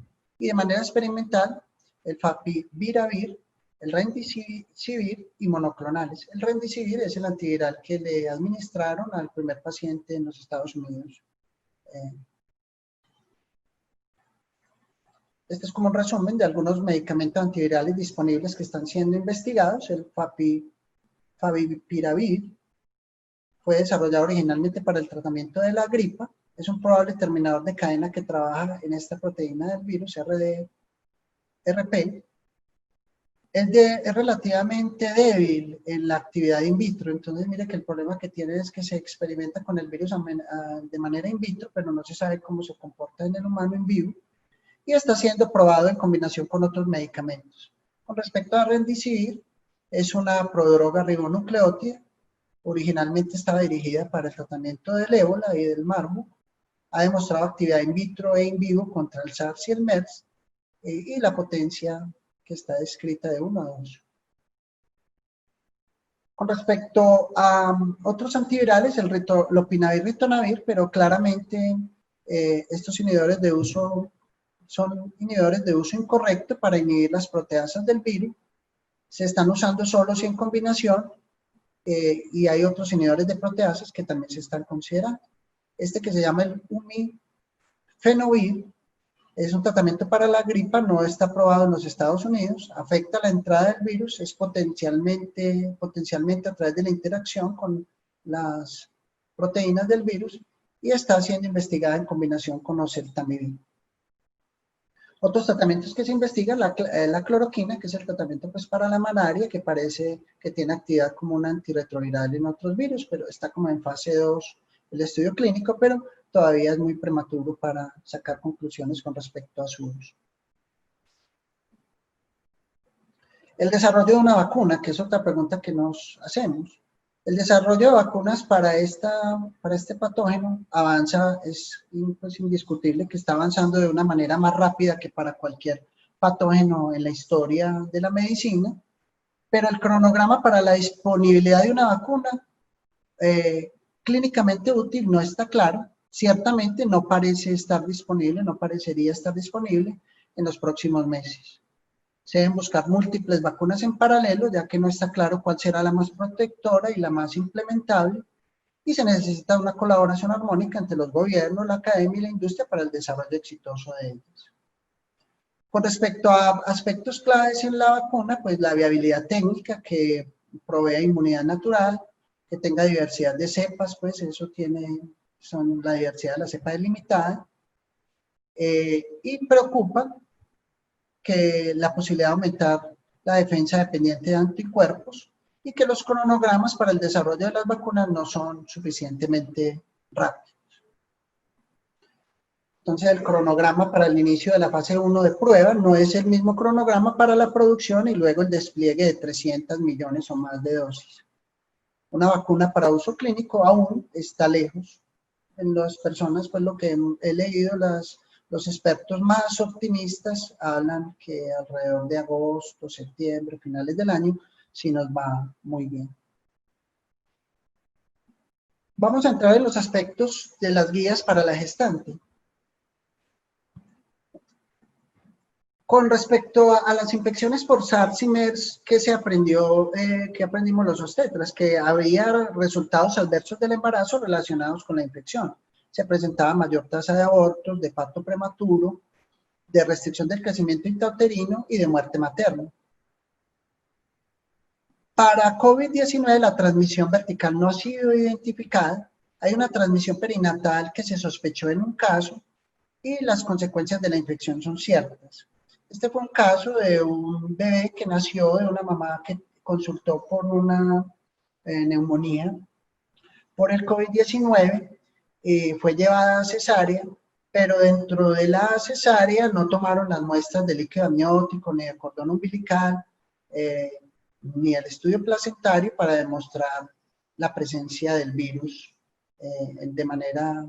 y de manera experimental el favipiravir, el remdesivir y monoclonales. El remdesivir es el antiviral que le administraron al primer paciente en los Estados Unidos. Este es como un resumen de algunos medicamentos antivirales disponibles que están siendo investigados. El favipiravir fue desarrollado originalmente para el tratamiento de la gripa. Es un probable terminador de cadena que trabaja en esta proteína del virus, RP. Es relativamente débil en la actividad in vitro, entonces mire que el problema que tiene es que se experimenta con el virus de manera in vitro, pero no se sabe cómo se comporta en el humano en vivo, y está siendo probado en combinación con otros medicamentos. Con respecto a remdesivir, es una prodroga ribonucleótida, originalmente estaba dirigida para el tratamiento del ébola y del marburg, ha demostrado actividad in vitro e in vivo contra el SARS y el MERS, y la potencia que está descrita de 1 a 2. Con respecto a otros antivirales, el lopinavir, ritonavir, pero claramente estos inhibidores de uso son inhibidores de uso incorrecto para inhibir las proteasas del virus. Se están usando solos y en combinación, y hay otros inhibidores de proteasas que también se están considerando. Este que se llama el umifenovir es un tratamiento para la gripa, no está aprobado en los Estados Unidos, afecta la entrada del virus, es potencialmente a través de la interacción con las proteínas del virus y está siendo investigada en combinación con oseltamivir. Otros tratamientos que se investigan, la cloroquina, que es el tratamiento pues, para la malaria, que parece que tiene actividad como un antirretroviral en otros virus, pero está como en fase 2 el estudio clínico, pero todavía es muy prematuro para sacar conclusiones con respecto a su uso. El desarrollo de una vacuna, que es otra pregunta que nos hacemos. El desarrollo de vacunas para este patógeno avanza, es pues, indiscutible que está avanzando de una manera más rápida que para cualquier patógeno en la historia de la medicina, pero el cronograma para la disponibilidad de una vacuna clínicamente útil no está claro. Ciertamente no parece estar disponible, no parecería estar disponible en los próximos meses. Se deben buscar múltiples vacunas en paralelo, ya que no está claro cuál será la más protectora y la más implementable, y se necesita una colaboración armónica entre los gobiernos, la academia y la industria para el desarrollo exitoso de ellas. Con respecto a aspectos claves en la vacuna, pues la viabilidad técnica, que provea inmunidad natural, que tenga diversidad de cepas, pues eso son la diversidad de la cepa delimitada, y preocupa que la posibilidad de aumentar la defensa dependiente de anticuerpos y que los cronogramas para el desarrollo de las vacunas no son suficientemente rápidos. Entonces el cronograma para el inicio de la fase 1 de prueba no es el mismo cronograma para la producción y luego el despliegue de 300 millones o más de dosis. Una vacuna para uso clínico aún está lejos. En las personas, pues lo que he leído, los expertos más optimistas hablan que alrededor de agosto, septiembre, finales del año, sí nos va muy bien. Vamos a entrar en los aspectos de las guías para la gestante. Con respecto a las infecciones por SARS y MERS, ¿qué se aprendió, qué aprendimos los obstetras? Que había resultados adversos del embarazo relacionados con la infección. Se presentaba mayor tasa de abortos, de parto prematuro, de restricción del crecimiento intrauterino y de muerte materna. Para COVID-19 la transmisión vertical no ha sido identificada. Hay una transmisión perinatal que se sospechó en un caso y las consecuencias de la infección son ciertas. Este fue un caso de un bebé que nació de una mamá que consultó por una neumonía por el COVID-19, fue llevada a cesárea, pero dentro de la cesárea no tomaron las muestras de líquido amniótico, ni de cordón umbilical, ni el estudio placentario para demostrar la presencia del virus de manera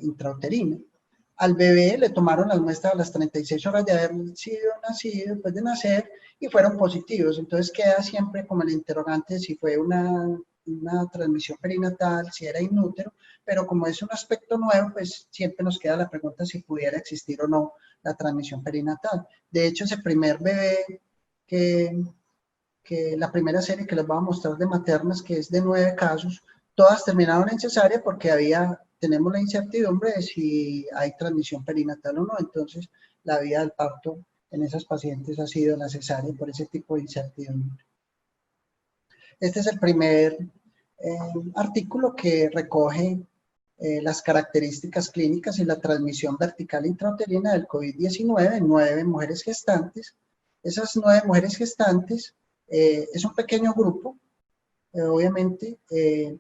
intrauterina. Al bebé le tomaron las muestras a las 36 horas de haber sido nacido, después de nacer, y fueron positivos. Entonces queda siempre como el interrogante si fue una transmisión perinatal, si era inútero, pero como es un aspecto nuevo, pues siempre nos queda la pregunta si pudiera existir o no la transmisión perinatal. De hecho, ese primer bebé que la primera serie que les voy a mostrar de maternas, que es de 9 casos, todas terminaron en cesárea porque tenemos la incertidumbre de si hay transmisión perinatal o no. Entonces, la vía del parto en esas pacientes ha sido la cesárea por ese tipo de incertidumbre. Este es el primer artículo que recoge las características clínicas y la transmisión vertical intrauterina del COVID-19 en 9 mujeres gestantes. Esas 9 mujeres gestantes es un pequeño grupo. Obviamente,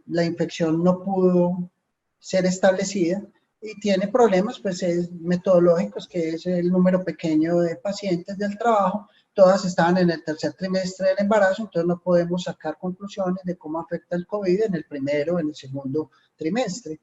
la infección no pudo ser establecida y tiene problemas pues, metodológicos, que es el número pequeño de pacientes del trabajo. Todas estaban en el tercer trimestre del embarazo, entonces no podemos sacar conclusiones de cómo afecta el COVID en el primero o en el segundo trimestre.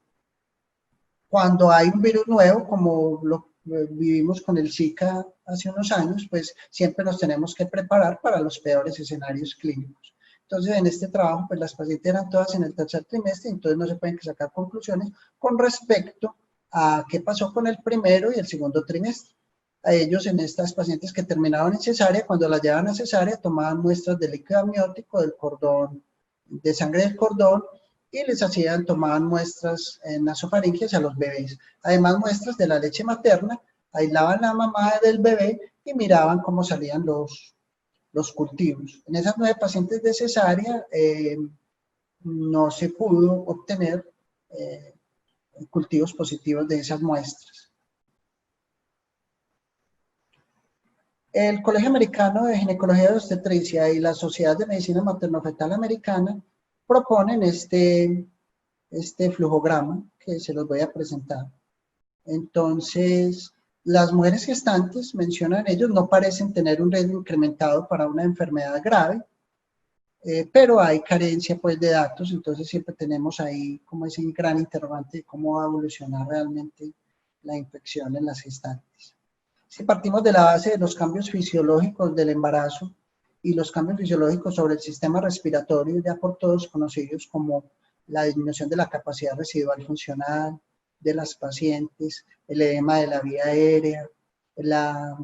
Cuando hay un virus nuevo, como lo vivimos con el Zika hace unos años, pues siempre nos tenemos que preparar para los peores escenarios clínicos. Entonces, en este trabajo, pues las pacientes eran todas en el tercer trimestre, entonces no se pueden sacar conclusiones con respecto a qué pasó con el primero y el segundo trimestre. A ellos, en estas pacientes que terminaban en cesárea, cuando las llevaban a cesárea, tomaban muestras de líquido amniótico, del cordón, de sangre del cordón, y les tomaban muestras nasofaringeas a los bebés. Además, muestras de la leche materna, aislaban la mamá del bebé y miraban cómo salían los cultivos. En esas 9 pacientes de cesárea no se pudo obtener cultivos positivos de esas muestras. El Colegio Americano de Ginecología y Obstetricia y la Sociedad de Medicina Materno-Fetal Americana proponen este flujograma que se los voy a presentar. Entonces, las mujeres gestantes, mencionan ellos, no parecen tener un riesgo incrementado para una enfermedad grave, pero hay carencia pues de datos, entonces siempre tenemos ahí como ese gran interrogante de cómo va a evolucionar realmente la infección en las gestantes. Si partimos de la base de los cambios fisiológicos del embarazo y los cambios fisiológicos sobre el sistema respiratorio, ya por todos conocidos como la disminución de la capacidad residual funcional de las pacientes, el edema de la vía aérea, la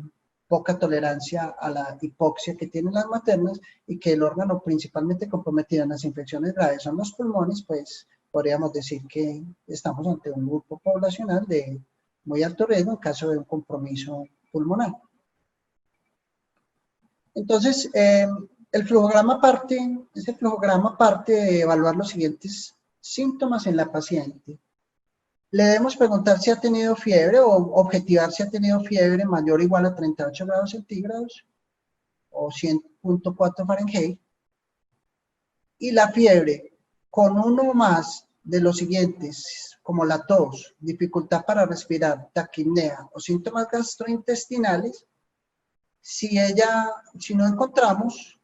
poca tolerancia a la hipoxia que tienen las maternas y que el órgano principalmente comprometido en las infecciones graves son los pulmones, pues podríamos decir que estamos ante un grupo poblacional de muy alto riesgo en caso de un compromiso pulmonar. Entonces, ese flujograma parte de evaluar los siguientes síntomas en la paciente. Le debemos preguntar si ha tenido fiebre o objetivar si ha tenido fiebre mayor o igual a 38 grados centígrados o 100.4 Fahrenheit. Y la fiebre con uno más de los siguientes, como la tos, dificultad para respirar, taquipnea o síntomas gastrointestinales, si no encontramos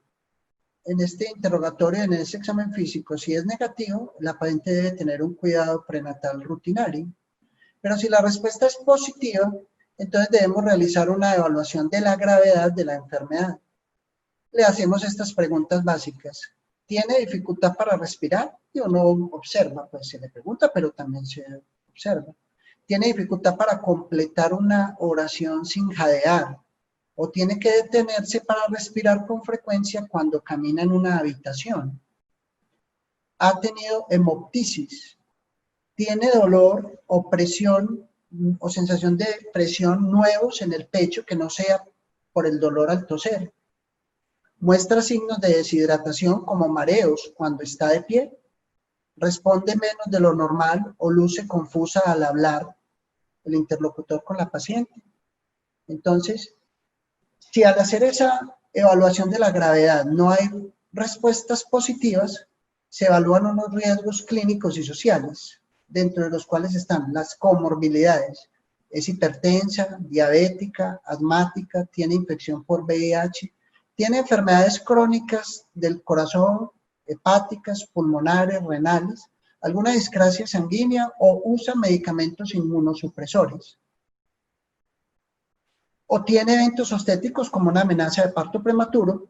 en este interrogatorio, en ese examen físico, si es negativo, la paciente debe tener un cuidado prenatal rutinario. Pero si la respuesta es positiva, entonces debemos realizar una evaluación de la gravedad de la enfermedad. Le hacemos estas preguntas básicas. ¿Tiene dificultad para respirar? Y uno observa, pues se le pregunta, pero también se observa. ¿Tiene dificultad para completar una oración sin jadear? ¿O tiene que detenerse para respirar con frecuencia cuando camina en una habitación? ¿Ha tenido hemoptisis? ¿Tiene dolor o presión o sensación de presión nuevos en el pecho que no sea por el dolor al toser. Muestra signos de deshidratación como mareos cuando está de pie. Responde menos de lo normal o luce confusa al hablar el interlocutor con la paciente. Entonces, si al hacer esa evaluación de la gravedad no hay respuestas positivas, se evalúan unos riesgos clínicos y sociales, dentro de los cuales están las comorbilidades. Es hipertensa, diabética, asmática, tiene infección por VIH, tiene enfermedades crónicas del corazón, hepáticas, pulmonares, renales, alguna discrasia sanguínea o usa medicamentos inmunosupresores. O tiene eventos obstétricos como una amenaza de parto prematuro,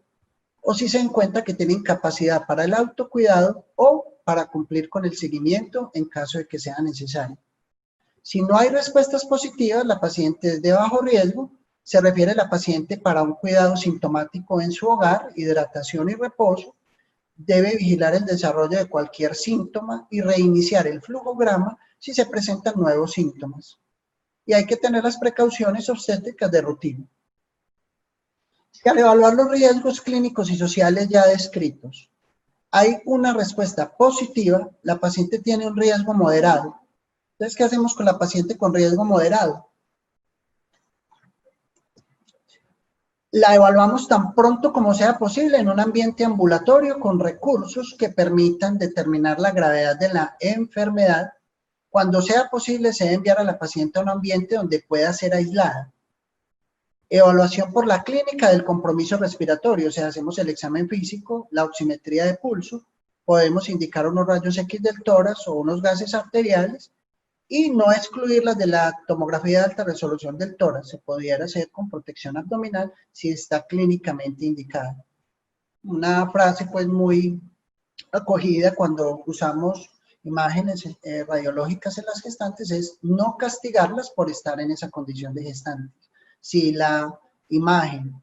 o si se encuentra que tiene incapacidad para el autocuidado o para cumplir con el seguimiento en caso de que sea necesario. Si no hay respuestas positivas, la paciente es de bajo riesgo, se refiere a la paciente para un cuidado sintomático en su hogar, hidratación y reposo, debe vigilar el desarrollo de cualquier síntoma y reiniciar el flujograma si se presentan nuevos síntomas. Y hay que tener las precauciones obstétricas de rutina. Si al evaluar los riesgos clínicos y sociales ya descritos, hay una respuesta positiva, la paciente tiene un riesgo moderado. Entonces, ¿qué hacemos con la paciente con riesgo moderado? La evaluamos tan pronto como sea posible en un ambiente ambulatorio con recursos que permitan determinar la gravedad de la enfermedad. Cuando sea posible, se debe enviar a la paciente a un ambiente donde pueda ser aislada. Evaluación por la clínica del compromiso respiratorio, o sea, hacemos el examen físico, la oximetría de pulso, podemos indicar unos rayos X del tórax o unos gases arteriales y no excluirlas de la tomografía de alta resolución del tórax. Se pudiera hacer con protección abdominal si está clínicamente indicada. Una frase pues muy acogida cuando usamos imágenes radiológicas en las gestantes es no castigarlas por estar en esa condición de gestantes. Si la imagen,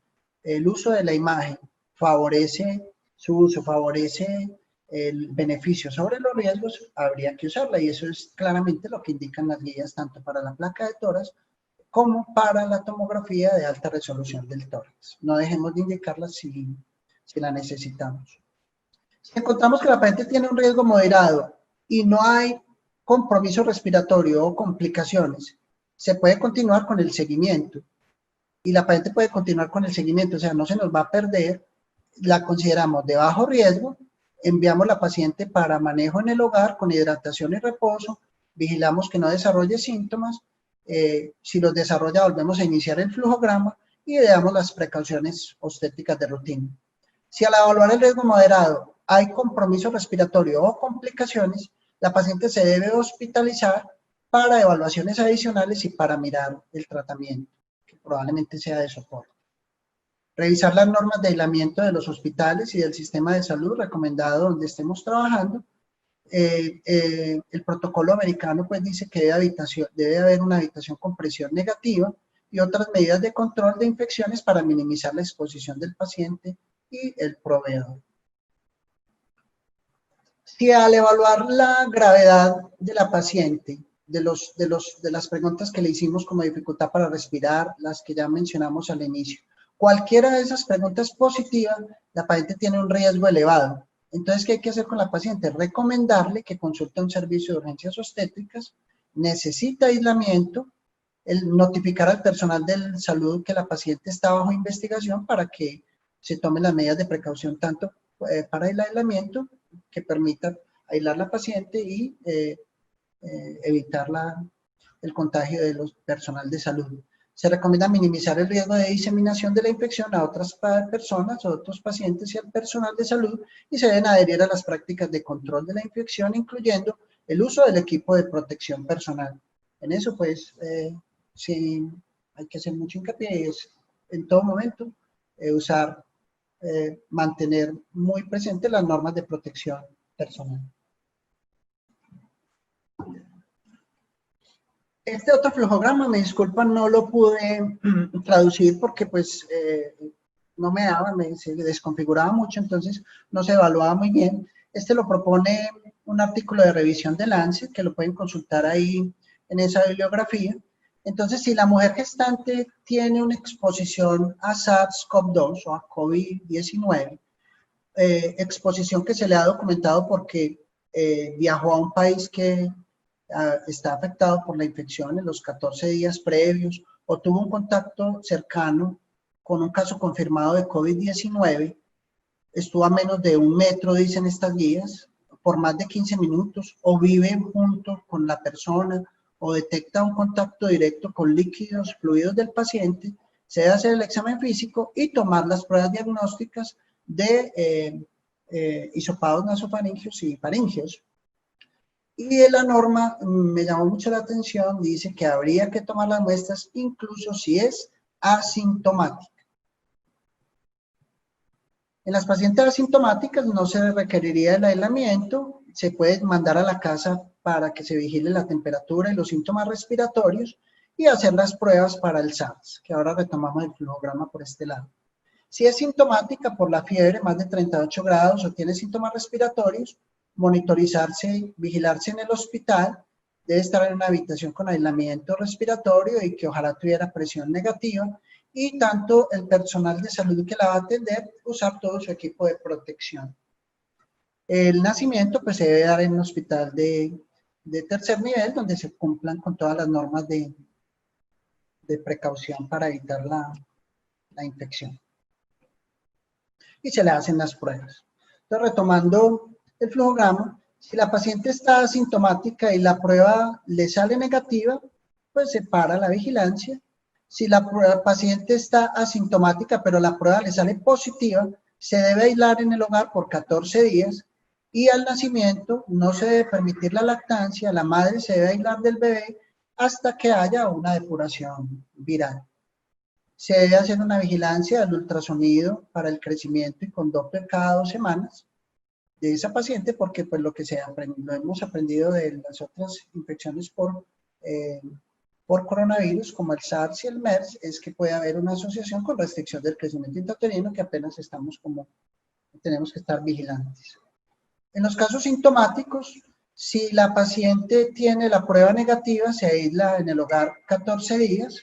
el uso de la imagen favorece su uso, favorece el beneficio sobre los riesgos, habría que usarla y eso es claramente lo que indican las guías tanto para la placa de tórax como para la tomografía de alta resolución del tórax. No dejemos de indicarla si la necesitamos. Si encontramos que la paciente tiene un riesgo moderado y no hay compromiso respiratorio o complicaciones, se puede continuar con el seguimiento. Y la paciente puede continuar con el seguimiento, o sea, no se nos va a perder, la consideramos de bajo riesgo, enviamos a la paciente para manejo en el hogar con hidratación y reposo, vigilamos que no desarrolle síntomas, si los desarrolla volvemos a iniciar el flujograma y le damos las precauciones obstétricas de rutina. Si al evaluar el riesgo moderado hay compromiso respiratorio o complicaciones, la paciente se debe hospitalizar para evaluaciones adicionales y para mirar el tratamiento, que probablemente sea de soporte. Revisar las normas de aislamiento de los hospitales y del sistema de salud recomendado donde estemos trabajando. El protocolo americano pues dice que debe haber una habitación con presión negativa y otras medidas de control de infecciones para minimizar la exposición del paciente y el proveedor. Si al evaluar la gravedad de la paciente, de las preguntas que le hicimos como dificultad para respirar, las que ya mencionamos al inicio, cualquiera de esas preguntas positivas, la paciente tiene un riesgo elevado. Entonces, ¿qué hay que hacer con la paciente? Recomendarle que consulte un servicio de urgencias obstétricas, necesita aislamiento, notificar al personal de salud que la paciente está bajo investigación para que se tomen las medidas de precaución tanto para el aislamiento que permita aislar a la paciente y evitar el contagio de los personal de salud. Se recomienda minimizar el riesgo de diseminación de la infección a otras personas o otros pacientes y al personal de salud y se deben adherir a las prácticas de control de la infección, incluyendo el uso del equipo de protección personal. En eso, pues, sí hay que hacer mucho hincapié y es en todo momento mantener muy presente las normas de protección personal. Este otro flujograma, me disculpan, no lo pude traducir porque pues no me daba, se desconfiguraba mucho, entonces no se evaluaba muy bien. Este lo propone un artículo de revisión de Lancet, que lo pueden consultar ahí en esa bibliografía, Entonces, si la mujer gestante tiene una exposición a SARS-CoV-2 o a COVID-19, exposición que se le ha documentado porque viajó a un país que está afectado por la infección en los 14 días previos o tuvo un contacto cercano con un caso confirmado de COVID-19, estuvo a menos de 1 metro, dicen estas guías, por más de 15 minutos, o vive junto con la persona, o detecta un contacto directo con líquidos, fluidos del paciente, se debe hacer el examen físico y tomar las pruebas diagnósticas de hisopados nasofaringios y faringios. Y la norma me llamó mucho la atención, dice que habría que tomar las muestras incluso si es asintomática. En las pacientes asintomáticas no se requeriría el aislamiento, se puede mandar a la casa para que se vigile la temperatura y los síntomas respiratorios y hacer las pruebas para el SARS, que ahora retomamos el flujograma por este lado. Si es sintomática por la fiebre, más de 38 grados, o tiene síntomas respiratorios, monitorizarse, vigilarse en el hospital, debe estar en una habitación con aislamiento respiratorio y que ojalá tuviera presión negativa, y tanto el personal de salud que la va a atender, usar todo su equipo de protección. El nacimiento pues se debe dar en un hospital de tercer nivel, donde se cumplan con todas las normas de precaución para evitar la infección. Y se le hacen las pruebas. Entonces, retomando el flujograma, si la paciente está asintomática y la prueba le sale negativa, pues se para la vigilancia. Si la paciente está asintomática, pero la prueba le sale positiva, se debe aislar en el hogar por 14 días y al nacimiento no se debe permitir la lactancia, la madre se debe aislar del bebé hasta que haya una depuración viral. Se debe hacer una vigilancia del ultrasonido para el crecimiento y con Doppler cada 2 semanas de esa paciente, porque pues lo hemos aprendido de las otras infecciones por coronavirus, como el SARS y el MERS, es que puede haber una asociación con restricción del crecimiento intrauterino que apenas tenemos que estar vigilantes. En los casos sintomáticos, si la paciente tiene la prueba negativa, se aísla en el hogar 14 días.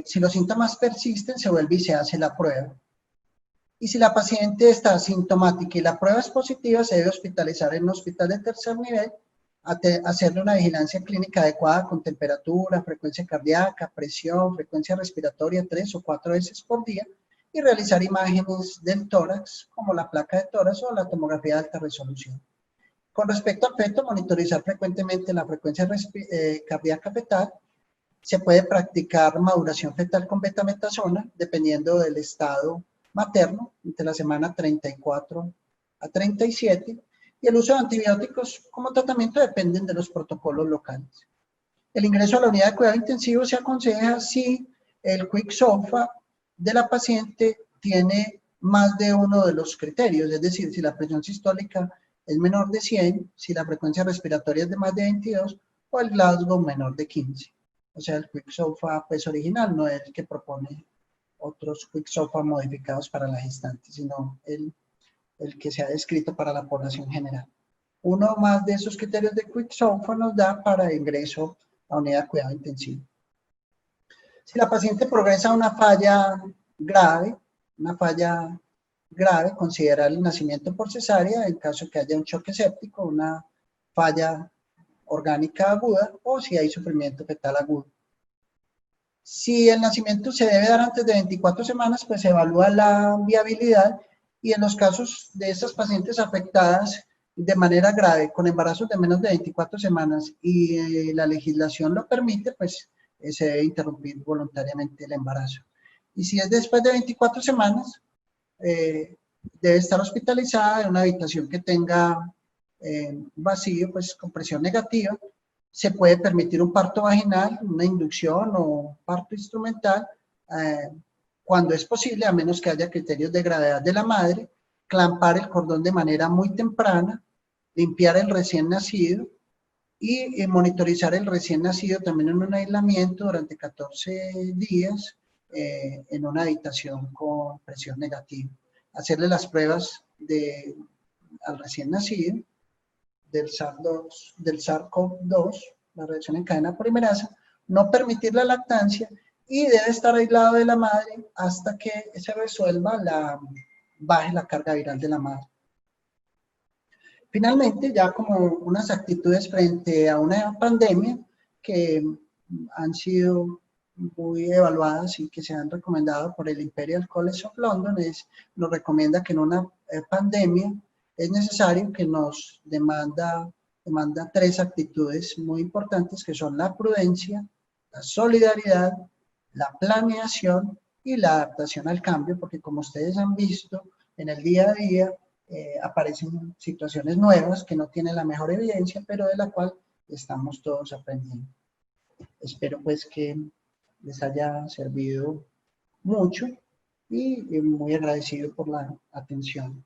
Si los síntomas persisten, se vuelve y se hace la prueba. Y si la paciente está asintomática y la prueba es positiva, se debe hospitalizar en un hospital de tercer nivel, hacerle una vigilancia clínica adecuada con temperatura, frecuencia cardíaca, presión, frecuencia respiratoria 3 o 4 veces por día y realizar imágenes del tórax, como la placa de tórax o la tomografía de alta resolución. Con respecto al feto, monitorizar frecuentemente la frecuencia cardíaca fetal. Se puede practicar maduración fetal con betametasona, dependiendo del estado materno, entre la semana 34 a 37, y el uso de antibióticos como tratamiento dependen de los protocolos locales. El ingreso a la unidad de cuidado intensivo se aconseja si el quick SOFA de la paciente tiene más de uno de los criterios, es decir, si la presión sistólica es menor de 100, si la frecuencia respiratoria es de más de 22 o el Glasgow menor de 15. O sea, el quick SOFA pues original, no es el que propone otros quick SOFA modificados para la gestante, sino el que se ha descrito para la población general. Uno más de esos criterios de quick SOFA nos da para ingreso a unidad de cuidado intensivo. Si la paciente progresa a una falla grave, considerar el nacimiento por cesárea en caso de que haya un choque séptico, una falla orgánica aguda o si hay sufrimiento fetal agudo. Si el nacimiento se debe dar antes de 24 semanas, pues se evalúa la viabilidad y en los casos de estas pacientes afectadas de manera grave con embarazos de menos de 24 semanas y la legislación lo permite, pues se debe interrumpir voluntariamente el embarazo. Y si es después de 24 semanas, debe estar hospitalizada en una habitación que tenga vacío, pues con presión negativa. Se puede permitir un parto vaginal, una inducción o parto instrumental cuando es posible, a menos que haya criterios de gravedad de la madre, clampar el cordón de manera muy temprana, limpiar el recién nacido y monitorizar el recién nacido también en un aislamiento durante 14 días en una habitación con presión negativa. Hacerle las pruebas al recién nacido del SARS-CoV-2 la reacción en cadena polimerasa, no permitir la lactancia y debe estar aislado de la madre hasta que se resuelva baje la carga viral de la madre. Finalmente, ya como unas actitudes frente a una pandemia que han sido muy evaluadas y que se han recomendado por el Imperial College of London, nos recomienda que en una pandemia es necesario que nos demanda 3 actitudes muy importantes, que son la prudencia, la solidaridad, la planeación y la adaptación al cambio, porque como ustedes han visto en el día a día, aparecen situaciones nuevas que no tienen la mejor evidencia, pero de la cual estamos todos aprendiendo. Espero pues que les haya servido mucho y muy agradecido por la atención.